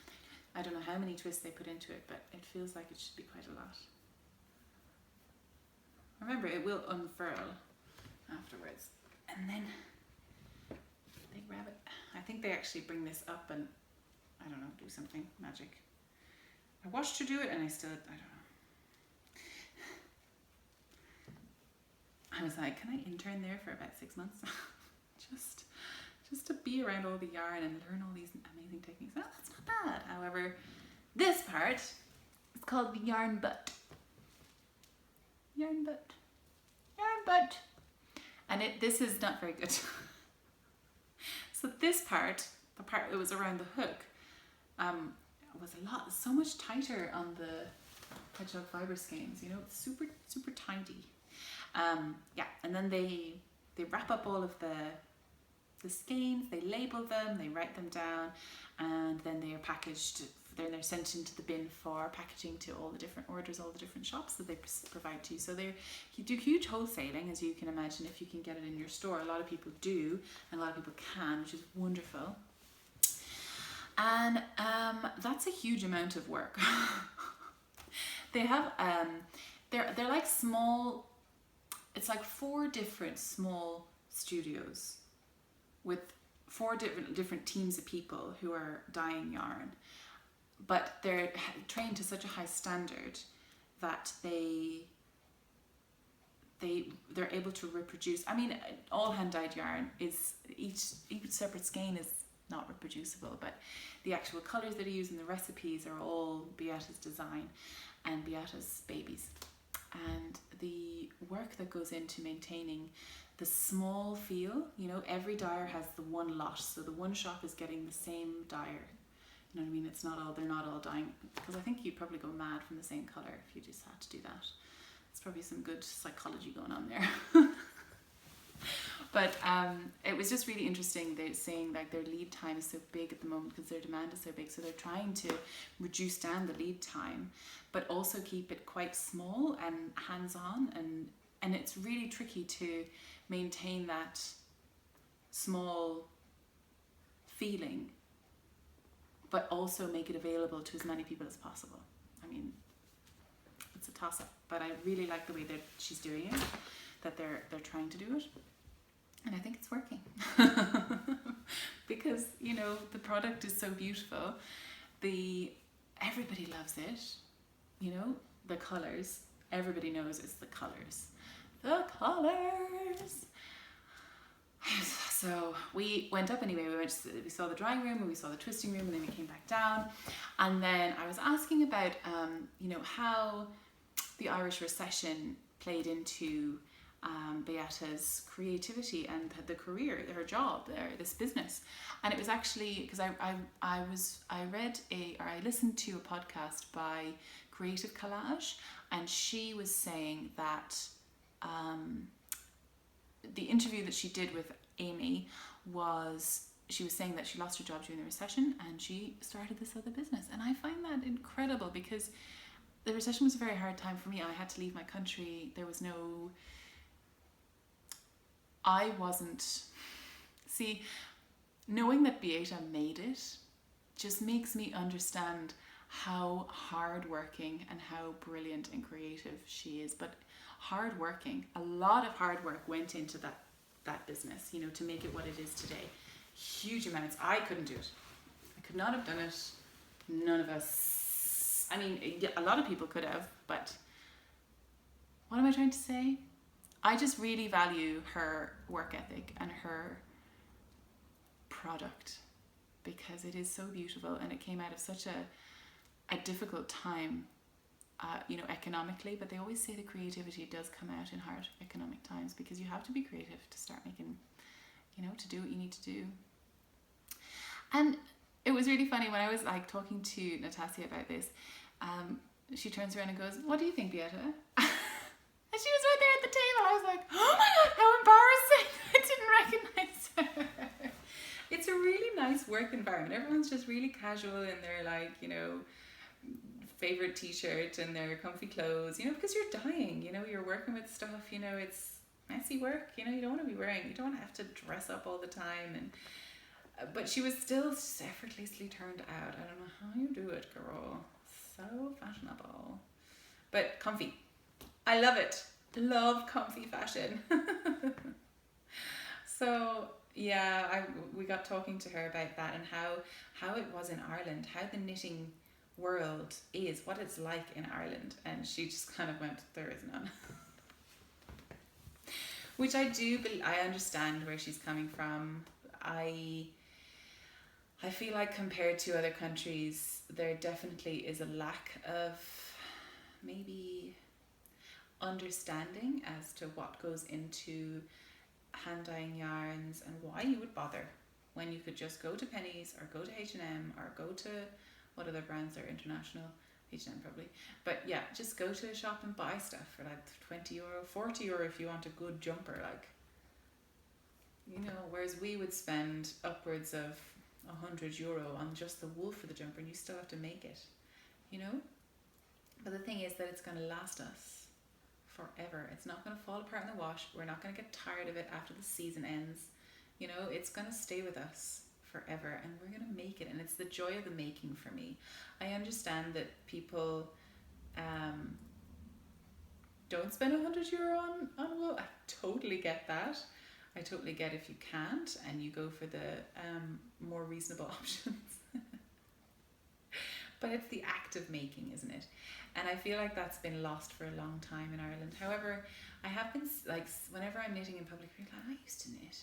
Speaker 1: I don't know how many twists they put into it, but it feels like it should be quite a lot. Remember, it will unfurl afterwards, and then they grab it. I think they actually bring this up and, I don't know, do something magic. I watched her do it and I don't know. I was like, can I intern there for about 6 months? just to be around all the yarn and learn all these amazing techniques. Oh, that's not bad. However, this part is called the yarn butt. Yarn butt. Yarn butt. And this is not very good. So this part, the part that was around the hook, was so much tighter on the Hedgehog Fibres skeins. You know, it's super, super tidy. Yeah, and then they wrap up all of the the skeins, they label them, they write them down, and then they are packaged. Then they're sent into the bin for packaging to all the different orders, all the different shops that they provide to you. So you do huge wholesaling, as you can imagine, if you can get it in your store. A lot of people do, and a lot of people can, which is wonderful. And that's a huge amount of work. They have they're like small. It's like 4 different small studios with 4 different teams of people who are dyeing yarn. But they're trained to such a high standard that they're able to reproduce. I mean, all hand dyed yarn is each separate skein is not reproducible, but the actual colours that they use and the recipes are all Beata's design and Beata's babies. And the work that goes into maintaining the small feel, you know, every dyer has the one lot, so the one shop is getting the same dyer. You know what I mean? They're not all dyeing, because I think you'd probably go mad from the same colour if you just had to do that. There's probably some good psychology going on there. But it was just really interesting. They're saying like their lead time is so big at the moment because their demand is so big, so they're trying to reduce down the lead time, but also keep it quite small and hands-on, and it's really tricky to maintain that small feeling, but also make it available to as many people as possible. I mean, it's a toss-up, but I really like the way that she's doing it, that they're trying to do it, and I think it's working. Because, you know, the product is so beautiful. Everybody loves it. You know, the colours. Everybody knows it's the colours. The colours. So we went up anyway. We saw the drying room, and we saw the twisting room, and then we came back down. And then I was asking about, you know, how the Irish recession played into Beata's creativity and the career, her job, this business. And it was actually because I listened to a podcast by Creative Collage, and she was saying that the interview that she did with Amy she was saying that she lost her job during the recession and she started this other business. And I find that incredible because the recession was a very hard time for me. I had to leave my country. There was no... knowing that Beata made it just makes me understand how hardworking and how brilliant and creative she is. But hardworking, a lot of hard work went into that business, you know, to make it what it is today. Huge amounts. I couldn't do it. I could not have done it. None of us. I mean, a lot of people could have, but what am I trying to say? I just really value her work ethic and her product because it is so beautiful, and it came out of such a difficult time, you know, economically, but they always say the creativity does come out in hard economic times because you have to be creative to start making, you know, to do what you need to do. And it was really funny when I was like talking to Natasha about this, she turns around and goes, "What do you think, Beata?" And she was right there at the table. I was like, oh my God, how embarrassing. I didn't recognize her. It's a really nice work environment. Everyone's just really casual in their, like, you know, favorite t-shirt and their comfy clothes, you know, because you're dying, you know, you're working with stuff, you know, it's messy work, you know, you don't want to be you don't want to have to dress up all the time. And but she was still effortlessly turned out. I don't know how you do it, girl. So fashionable. But comfy. I love it. Love comfy fashion. So yeah, we got talking to her about that and how it was in Ireland, how the knitting world is, what it's like in Ireland, and she just kind of went, there is none. Which I understand where she's coming from. I feel like compared to other countries, there definitely is a lack of maybe understanding as to what goes into hand dyeing yarns and why you would bother when you could just go to Penny's or go to H&M or go to what other brands are international, H&M probably, but yeah, just go to a shop and buy stuff for like €20, €40 if you want a good jumper. Like,
Speaker 2: You know, whereas we would spend upwards of €100 on just the wool for the jumper, and you still have to make it, you know. But the thing is that it's going to last us forever. It's not going to fall apart in the wash. We're not going to get tired of it after the season ends. You know, it's going to stay with us forever, and we're going to make it, and it's the joy of the making for me. I understand that people don't spend €100 on wool. I totally get that. I totally get if you can't and you go for the more reasonable options. But it's the act of making, isn't it? And I feel like that's been lost for a long time in Ireland. However, I have been, like, whenever I'm knitting in public, people are like, I used to knit.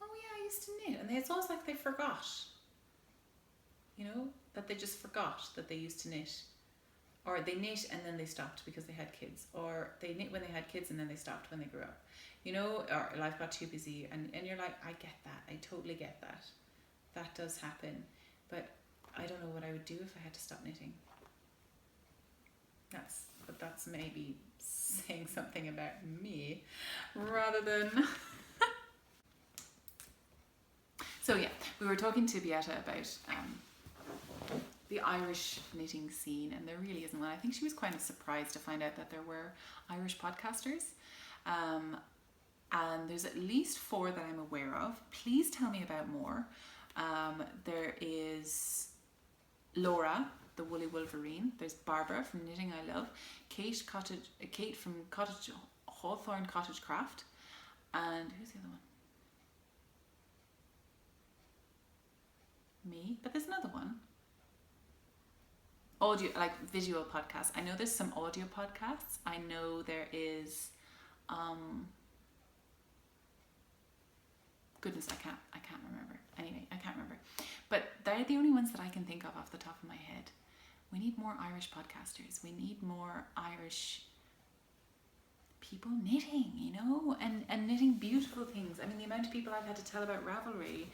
Speaker 2: Oh yeah, I used to knit. And it's almost like they forgot, you know, that they just forgot that they used to knit. Or they knit and then they stopped because they had kids. Or they knit when they had kids and then they stopped when they grew up. You know, or life got too busy. And you're like, I get that. I totally get that. That does happen. But I don't know what I would do if I had to stop knitting. That's maybe saying something about me rather than... So yeah, we were talking to Beata about the Irish knitting scene, and there really isn't one. I think she was kind of surprised to find out that there were Irish podcasters. And there's at least 4 that I'm aware of. Please tell me about more. There is Laura, the Woolly Wolverine. There's Barbara from Knitting I Love. Kate from Hawthorne Cottage Craft. And who's the other one? Me. But there's another one. Audio, like visual podcasts. I know there's some audio podcasts. I know there is goodness, I can't remember. Anyway, I can't remember. But they're the only ones that I can think of off the top of my head. We need more Irish podcasters. We need more Irish people knitting, you know, and knitting beautiful things. I mean, the amount of people I've had to tell about Ravelry,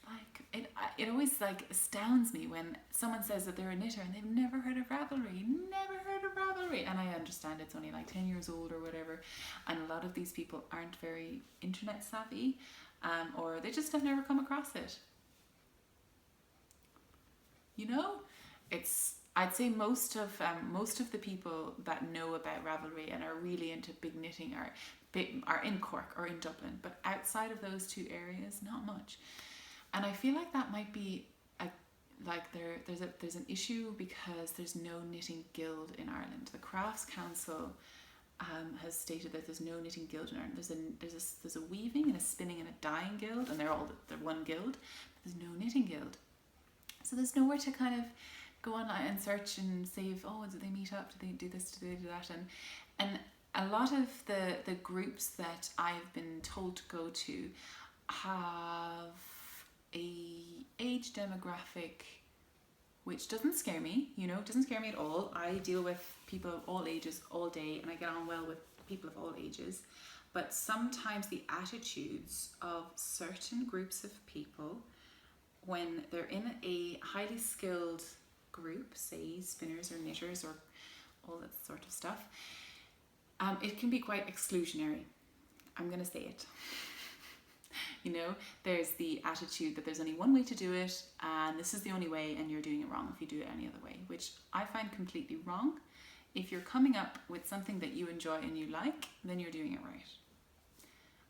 Speaker 2: like, it always, like, astounds me when someone says that they're a knitter and they've never heard of Ravelry, and I understand it's only like 10 years old or whatever, and a lot of these people aren't very internet savvy, or they just have never come across it. You know, I'd say most of the people that know about Ravelry and are really into big knitting are in Cork or in Dublin, but outside of those 2 areas, not much. And I feel like that might be there's an issue because there's no knitting guild in Ireland. The Crafts Council has stated that there's no knitting guild in Ireland. There's a weaving and a spinning and a dyeing guild, and they're one guild, but there's no knitting guild. So there's nowhere to kind of go online and search and say, do they meet up? Do they do this? Do they do that? And a lot of the groups that I've been told to go to have a age demographic which doesn't scare me, you know, doesn't scare me at all. I deal with people of all ages all day, and I get on well with people of all ages. But sometimes the attitudes of certain groups of people, when they're in a highly skilled group, say spinners or knitters or all that sort of stuff, it can be quite exclusionary. I'm going to say it. You know, there's the attitude that there's only one way to do it, and this is the only way, and you're doing it wrong if you do it any other way, which I find completely wrong. If you're coming up with something that you enjoy and you like, then you're doing it right.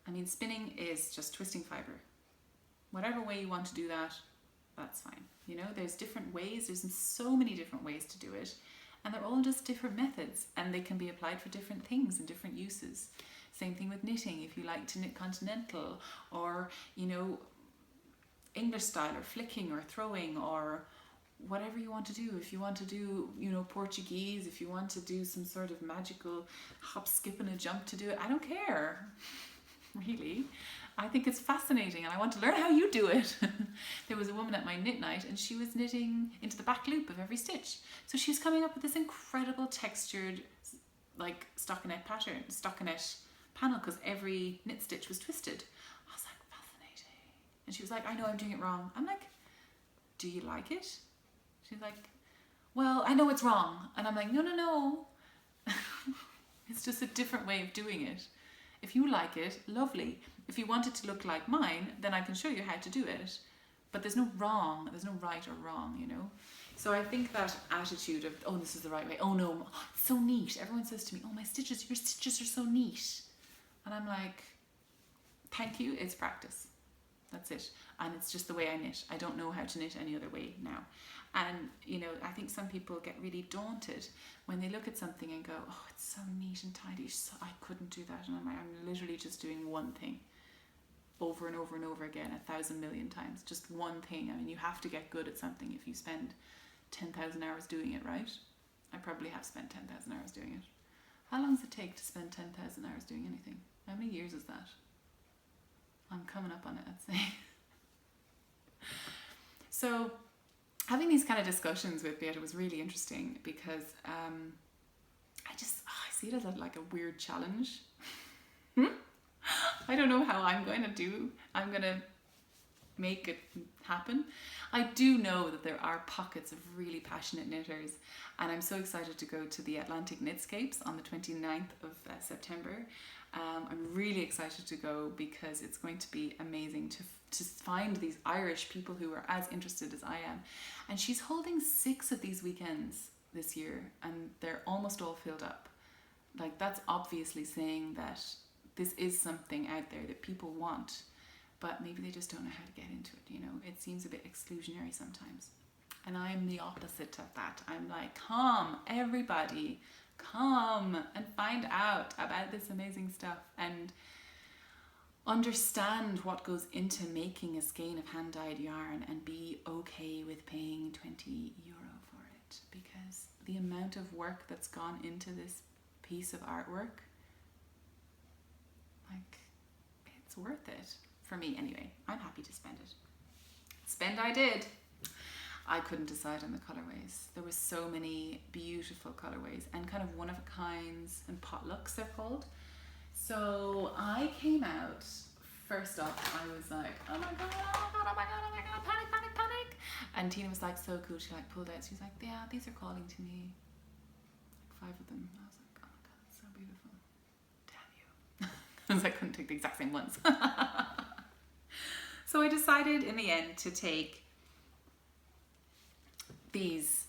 Speaker 2: I mean, spinning is just twisting fibre. Whatever way you want to do that, that's fine. You know, there's different ways, there's so many different ways to do it, and they're all just different methods, and they can be applied for different things and different uses. Same thing with knitting. If you like to knit continental, or, you know, English style, or flicking, or throwing, or whatever you want to do. If you want to do, you know, Portuguese, if you want to do some sort of magical hop, skip and a jump to do it, I don't care. Really. I think it's fascinating, and I want to learn how you do it. There was a woman at my knit night, and she was knitting into the back loop of every stitch. So she's coming up with this incredible textured, like, stockinette pattern, stockinette panel, because every knit stitch was twisted. I was like, fascinating. And she was like, I know I'm doing it wrong. I'm like, do you like it? She's like, well, I know it's wrong. And I'm like, no. It's just a different way of doing it.
Speaker 1: If you like it, lovely. If you want it to look like mine, then I can show you how to do it. But there's no wrong, there's no right or wrong, you know. So I think that attitude of, oh, this is the right way. Oh no, it's so neat. Everyone says to me, oh, your stitches are so neat. And I'm like, thank you, it's practice. That's it. And it's just the way I knit. I don't know how to knit any other way now. And, you know, I think some people get really daunted when they look at something and go, oh, it's so neat and tidy. So I couldn't do that. And I'm like, I'm literally just doing one thing over and over and over again, 1,000 million times. Just one thing. I mean, you have to get good at something if you spend 10,000 hours doing it, right? I probably have spent 10,000 hours doing it. How long does it take to spend 10,000 hours doing anything? How many years is that? I'm coming up on it, I'd say. So having these kind of discussions with Beata was really interesting because I see it as like a weird challenge. I don't know how I'm going to make it happen. I do know that there are pockets of really passionate knitters, and I'm so excited to go to the Atlantic Knitscapes on the 29th of September. I'm really excited to go because it's going to be amazing to find these Irish people who are as interested as I am. And she's holding 6 of these weekends this year, and they're almost all filled up. Like, that's obviously saying that this is something out there that people want, but maybe they just don't know how to get into it, you know. It seems a bit exclusionary sometimes. And I'm the opposite of that. I'm like, come, everybody, come and find out about this amazing stuff and understand what goes into making a skein of hand-dyed yarn and be okay with paying €20 for it, because the amount of work that's gone into this piece of artwork, like, it's worth it. For me, anyway. I'm happy to spend it. Spend I did. I couldn't decide on the colourways. There were so many beautiful colourways and kind of one-of-a-kinds and potlucks, they're called. So I came out, first up, I was like, oh my god, panic. And Tina was like, so cool. She like pulled out. She was like, yeah, these are calling to me. Like 5 of them. I was like, oh my god, that's so beautiful. Damn you. Because I couldn't take the exact same ones. So I decided in the end to take these,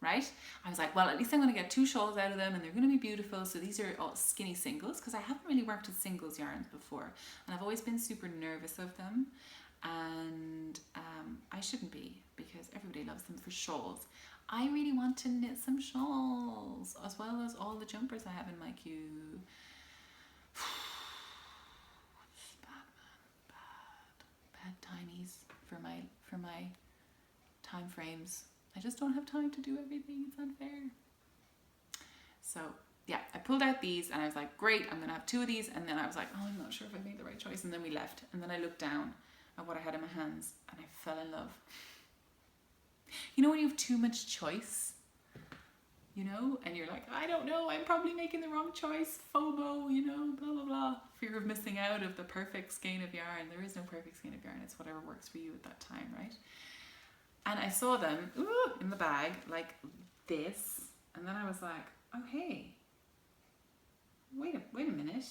Speaker 1: right? I was like, well, at least I'm going to get 2 shawls out of them and they're going to be beautiful. So these are all skinny singles because I haven't really worked with singles yarns before. And I've always been super nervous of them. And I shouldn't be, because everybody loves them for shawls. I really want to knit some shawls as well as all the jumpers I have in my queue. Bad timies for my time frames. I just don't have time to do everything. It's unfair. So yeah, I pulled out these and I was like, great, I'm gonna have 2 of these. And then I was like, oh, I'm not sure if I made the right choice. And then we left. And then I looked down at what I had in my hands and I fell in love. You know when you have too much choice, you know, and you're like, I don't know, I'm probably making the wrong choice, FOMO, you know, blah, blah, blah. Fear of missing out of the perfect skein of yarn. There is no perfect skein of yarn. It's whatever works for you at that time, right? And I saw them in the bag like this. And then I was like, oh, hey, wait a minute.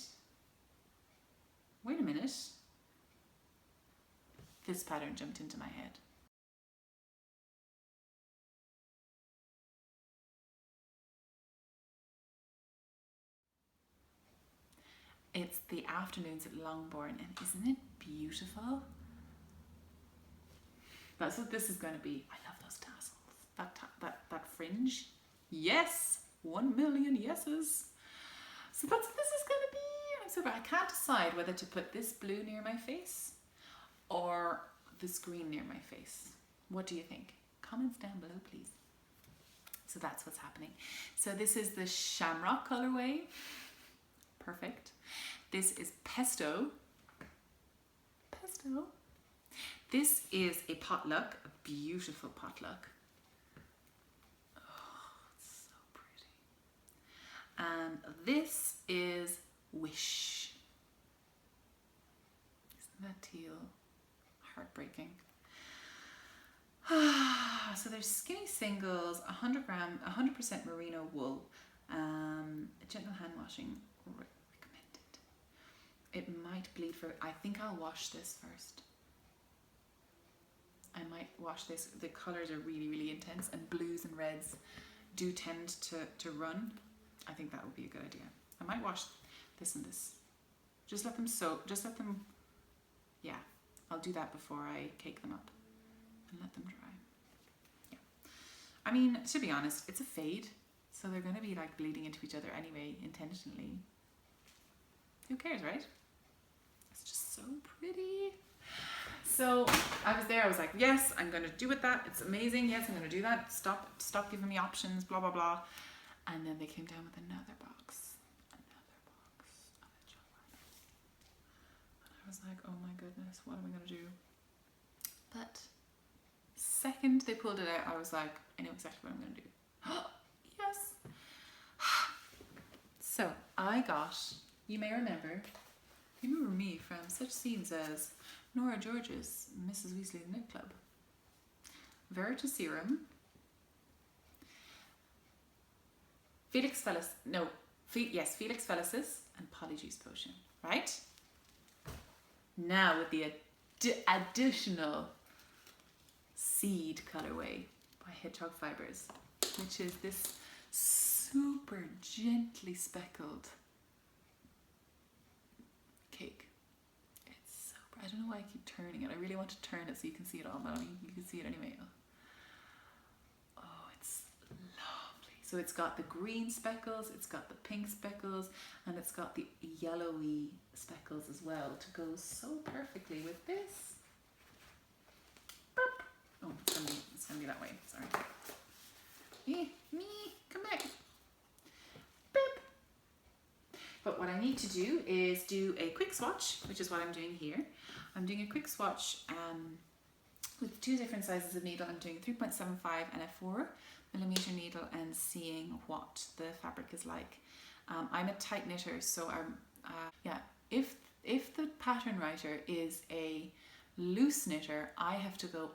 Speaker 1: This pattern jumped into my head. It's the afternoons at Longbourn, and isn't it beautiful? That's what this is going to be. I love those tassels. That fringe. Yes, 1 million yeses. So that's what this is going to be. I'm so I can't decide whether to put this blue near my face or this green near my face. What do you think? Comments down below, please. So that's what's happening. So this is the Shamrock colourway. Perfect. This is pesto. This is a potluck, a beautiful potluck. Oh, it's so pretty. And this is wish. Isn't that teal? Heartbreaking. So there's skinny singles, 100 gram, 100% merino wool, gentle hand washing recommended. it might bleed for, I think I'll wash this first. I might wash this. The colours are really, really intense, and blues and reds do tend to run. I think that would be a good idea. I might wash this and this. Just let them soak, yeah, I'll do that before I cake them up and let them dry. Yeah. I mean, to be honest, it's a fade, so they're going to be like bleeding into each other anyway, intentionally. Who cares, right? It's just so pretty. So I was there, I was like, yes, I'm going to do with that. It's amazing. Yes, I'm going to do that. Stop giving me options, blah, blah, blah. And then they came down with another box of Hedgehog Fibres. And I was like, oh my goodness, what am I going to do? But second they pulled it out, I was like, I know exactly what I'm going to do. Yes. So I got, you may remember me from such scenes as Nora George's Mrs. Weasley's Knit Club, Veritaserum, felixfelicis, and Polyjuice potion, right? Now with the additional seed colourway by Hedgehog Fibres, which is this super gently speckled cake. It's so, I don't know why I keep turning it. I really want to turn it so you can see it all, but I mean, you can see it anyway. Oh, it's lovely. So it's got the green speckles, it's got the pink speckles, and it's got the yellowy speckles as well to go so perfectly with this. Boop. Oh, it's gonna be that way, sorry. Me, come back. Boop. But what I need to do is do a quick swatch, which is what I'm doing here. I'm doing a quick swatch with two different sizes of needle. I'm doing a 3.75 and a 4mm needle and seeing what the fabric is like. I'm a tight knitter, so if the pattern writer is a loose knitter, I have to go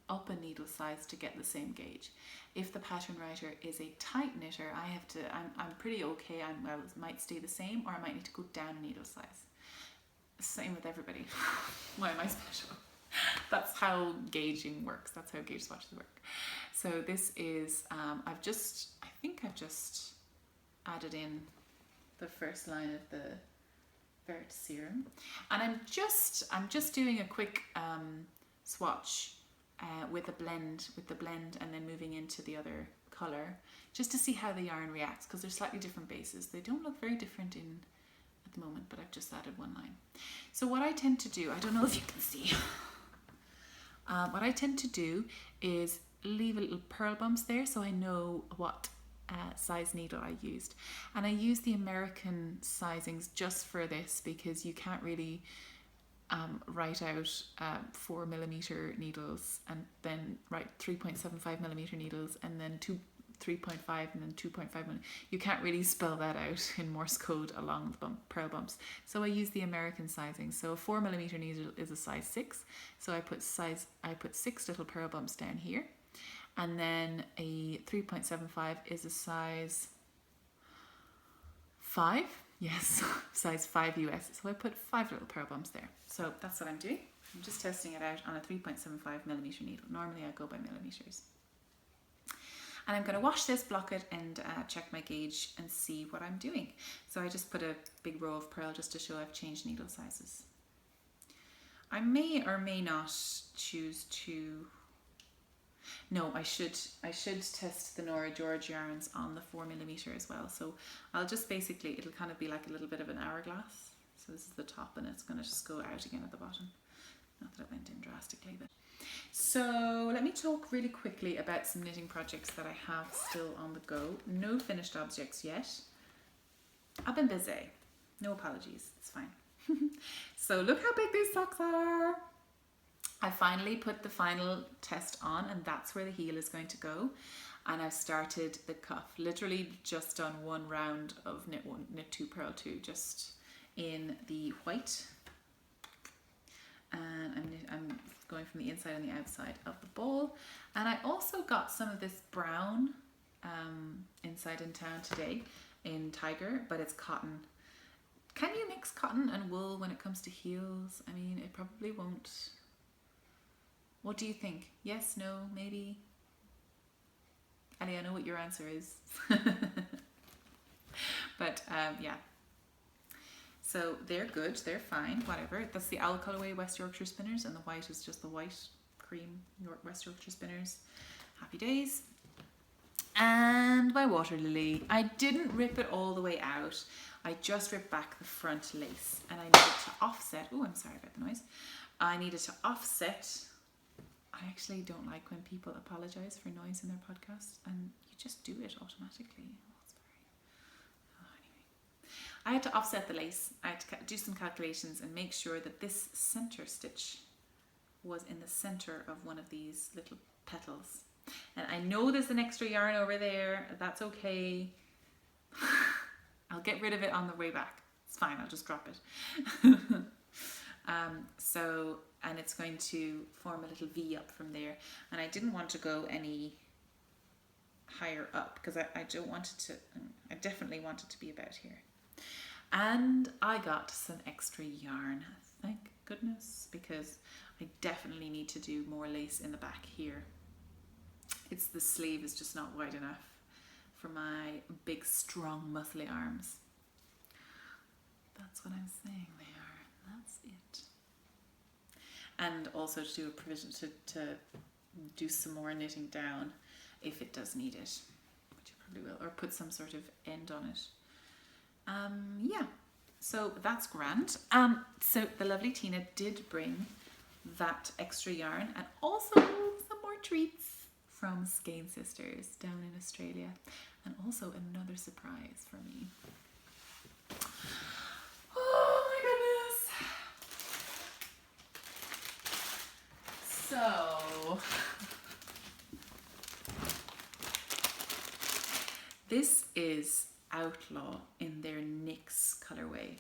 Speaker 1: up a needle size to get the same gauge. If the pattern writer is a tight knitter, I'm pretty okay. I might stay the same, or I might need to go down a needle size. Same with everybody. Why am I special? That's how gauging works. That's how gauge swatches work. So this is, I think I've just added in the first line of the veritaserum, and I'm just doing a quick swatch with the blend, and then moving into the other color, just to see how the yarn reacts, because they're slightly different bases. They don't look very different at the moment, but I've just added one line. So what I tend to do, I don't know if you can see, what I tend to do is leave a little pearl bumps there so I know what size needle I used. And I use the American sizings just for this, because you can't really write out 4mm needles and then write 3.75mm needles and then 3.5 and then 2.5mm. You can't really spell that out in Morse code along the pearl bumps. So I use the American sizing. So a 4mm needle is a size 6. So I put 6 little pearl bumps down here. And then a 3.75 is a size 5. Yes, size 5 US. So I put 5 little pearl bumps there. So that's what I'm doing. I'm just testing it out on a 3.75mm needle. Normally I go by millimeters. And I'm going to wash this, block it, and check my gauge and see what I'm doing. So I just put a big row of pearl just to show I've changed needle sizes. I may or may not choose to... No, I should test the Nora George yarns on the 4mm as well. So I'll just basically, it'll kind of be like a little bit of an hourglass. So this is the top, and it's going to just go out again at the bottom. Not that it went in drastically, but... So let me talk really quickly about some knitting projects that I have still on the go. No finished objects yet. I've been busy. No apologies, it's fine. So look how big these socks are. I finally put the final test on, and that's where the heel is going to go. And I've started the cuff, literally just done one round of knit 1, knit 2, purl 2, just in the white. And I'm going from the inside and the outside of the ball. And I also got some of this brown inside in town today in Tiger, but it's cotton. Can you mix cotton and wool when it comes to heels? I mean, it probably won't. What do you think? Yes, no, maybe? Ellie, I know what your answer is. But yeah. So they're good, they're fine, whatever. That's the owl colourway West Yorkshire spinners, and the white is just the white cream West Yorkshire spinners. Happy days. And my Waterlily. I didn't rip it all the way out. I just ripped back the front lace, and I needed to offset. Oh, I'm sorry about the noise. I needed to offset. I actually don't like when people apologise for noise in their podcast, and you just do it automatically. Anyway, I had to offset the lace. I had to do some calculations and make sure that this centre stitch was in the centre of one of these little petals. And I know there's an extra yarn over there. That's okay. I'll get rid of it on the way back. It's fine. I'll just drop it. And it's going to form a little V up from there. And I didn't want to go any higher up because I don't want it to. I definitely want it to be about here. And I got some extra yarn. Thank goodness, because I definitely need to do more lace in the back here. It's the sleeve is just not wide enough for my big, strong, muscly arms. That's what I'm saying they are. That's it. And also to do a provision to do some more knitting down if it does need it, which it probably will, or put some sort of end on it. Yeah, so that's grand. So the lovely Tina did bring that extra yarn and also some more treats from Skein Sisters down in Australia, and also another surprise for me. Oh my goodness! So this is Outlaw in their NYX colourway.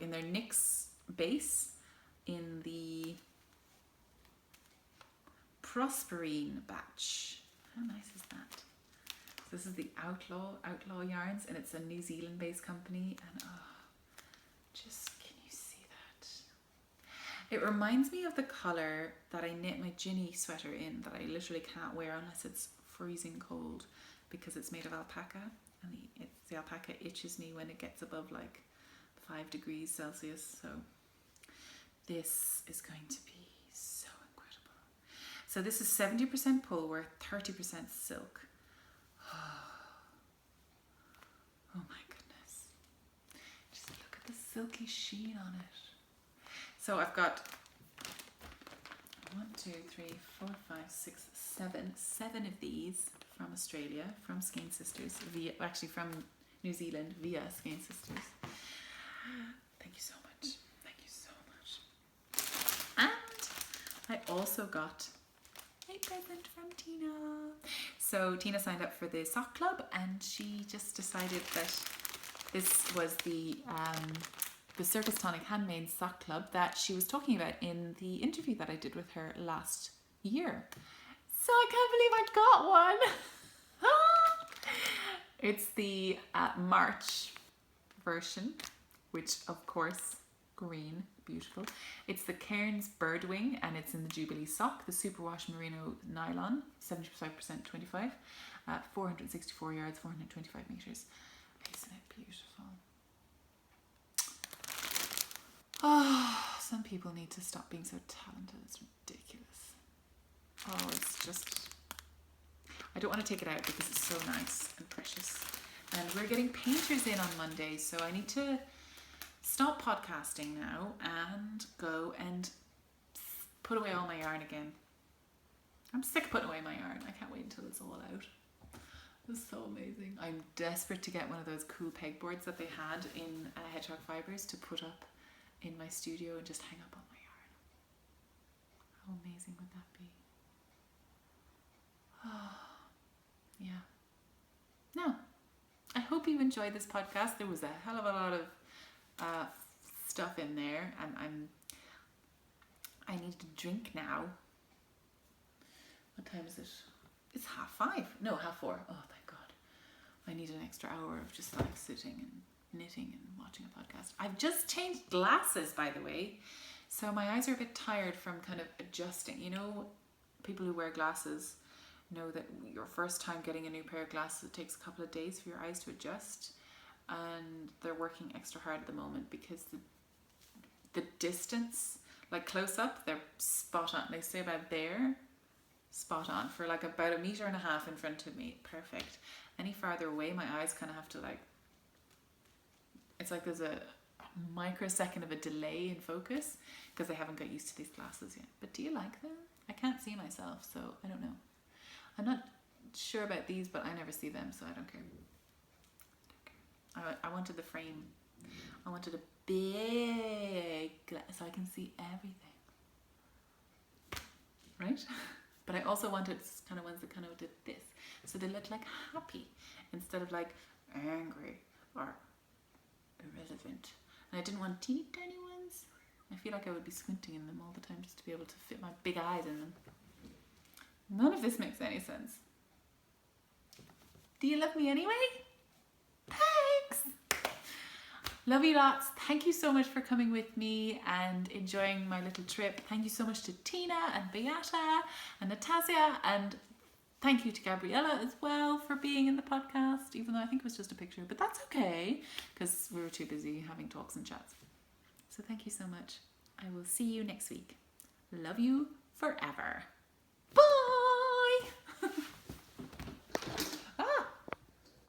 Speaker 1: In their NYX base in the Prosperine batch. How nice is that? This is the Outlaw yarns, and it's a New Zealand based company, and just can you see that? It reminds me of the colour that I knit my Ginny sweater in, that I literally can't wear unless it's freezing cold because it's made of alpaca, and the alpaca itches me when it gets above like 5 degrees Celsius. So this is going to be so incredible. So this is 70% pulwear, 30% silk. Oh my goodness. Just look at the silky sheen on it. So I've got 7 of these from Australia, from Skein Sisters, from New Zealand via Skein Sisters. Thank you so much. Thank you so much. And I also got a present from Tina. So Tina signed up for the sock club, and she just decided that this was the Circus Tonic Handmade Sock Club that she was talking about in the interview that I did with her last year. So I can't believe I got one. It's the March version, which of course, green, beautiful. It's the Cairns Birdwing, and it's in the Jubilee sock, the Superwash Merino Nylon, 75% 25, 464 yards, 425 meters. Isn't it beautiful? Oh, some people need to stop being so talented. It's ridiculous. Oh, it's just, I don't want to take it out because it's so nice and precious. And we're getting painters in on Monday, so I need to stop podcasting now and go and put away all my yarn again. I'm sick of putting away my yarn. I can't wait until it's all out. It's so amazing. I'm desperate to get one of those cool pegboards that they had in Hedgehog Fibres to put up in my studio and just hang up on my yarn. How amazing would that be? Oh, yeah. No, I hope you enjoyed this podcast. There was a hell of a lot of stuff in there, and I need to drink now. What time is it? It's 5:30. No, 4:30. Oh, thank God. I need an extra hour of just like sitting and knitting and watching watching a podcast. I've just changed glasses, by the way. So my eyes are a bit tired from kind of adjusting. You know, people who wear glasses know that your first time getting a new pair of glasses, it takes a couple of days for your eyes to adjust. And they're working extra hard at the moment because the distance, like close up, they're spot on. They stay about there, spot on, for like about 1.5 meters in front of me. Perfect. Any farther away, my eyes kind of have to like, it's like there's a microsecond of a delay in focus because I haven't got used to these glasses yet. But do you like them? I can't see myself, so I don't know. I'm not sure about these, but I never see them, so I don't care. I wanted the frame. I wanted a big glass so I can see everything. Right? But I also wanted kind of ones that kind of did this. So they look like happy instead of like angry or irrelevant. And I didn't want teeny tiny ones. I feel like I would be squinting in them all the time just to be able to fit my big eyes in them. None of this makes any sense. Do you love me anyway? Thanks! Love you lots. Thank you so much for coming with me and enjoying my little trip. Thank you so much to Tina and Beata and Natasha, and thank you to Gabriella as well for being in the podcast, even though I think it was just a picture, but that's okay because we were too busy having talks and chats. So thank you so much. I will see you next week. Love you forever.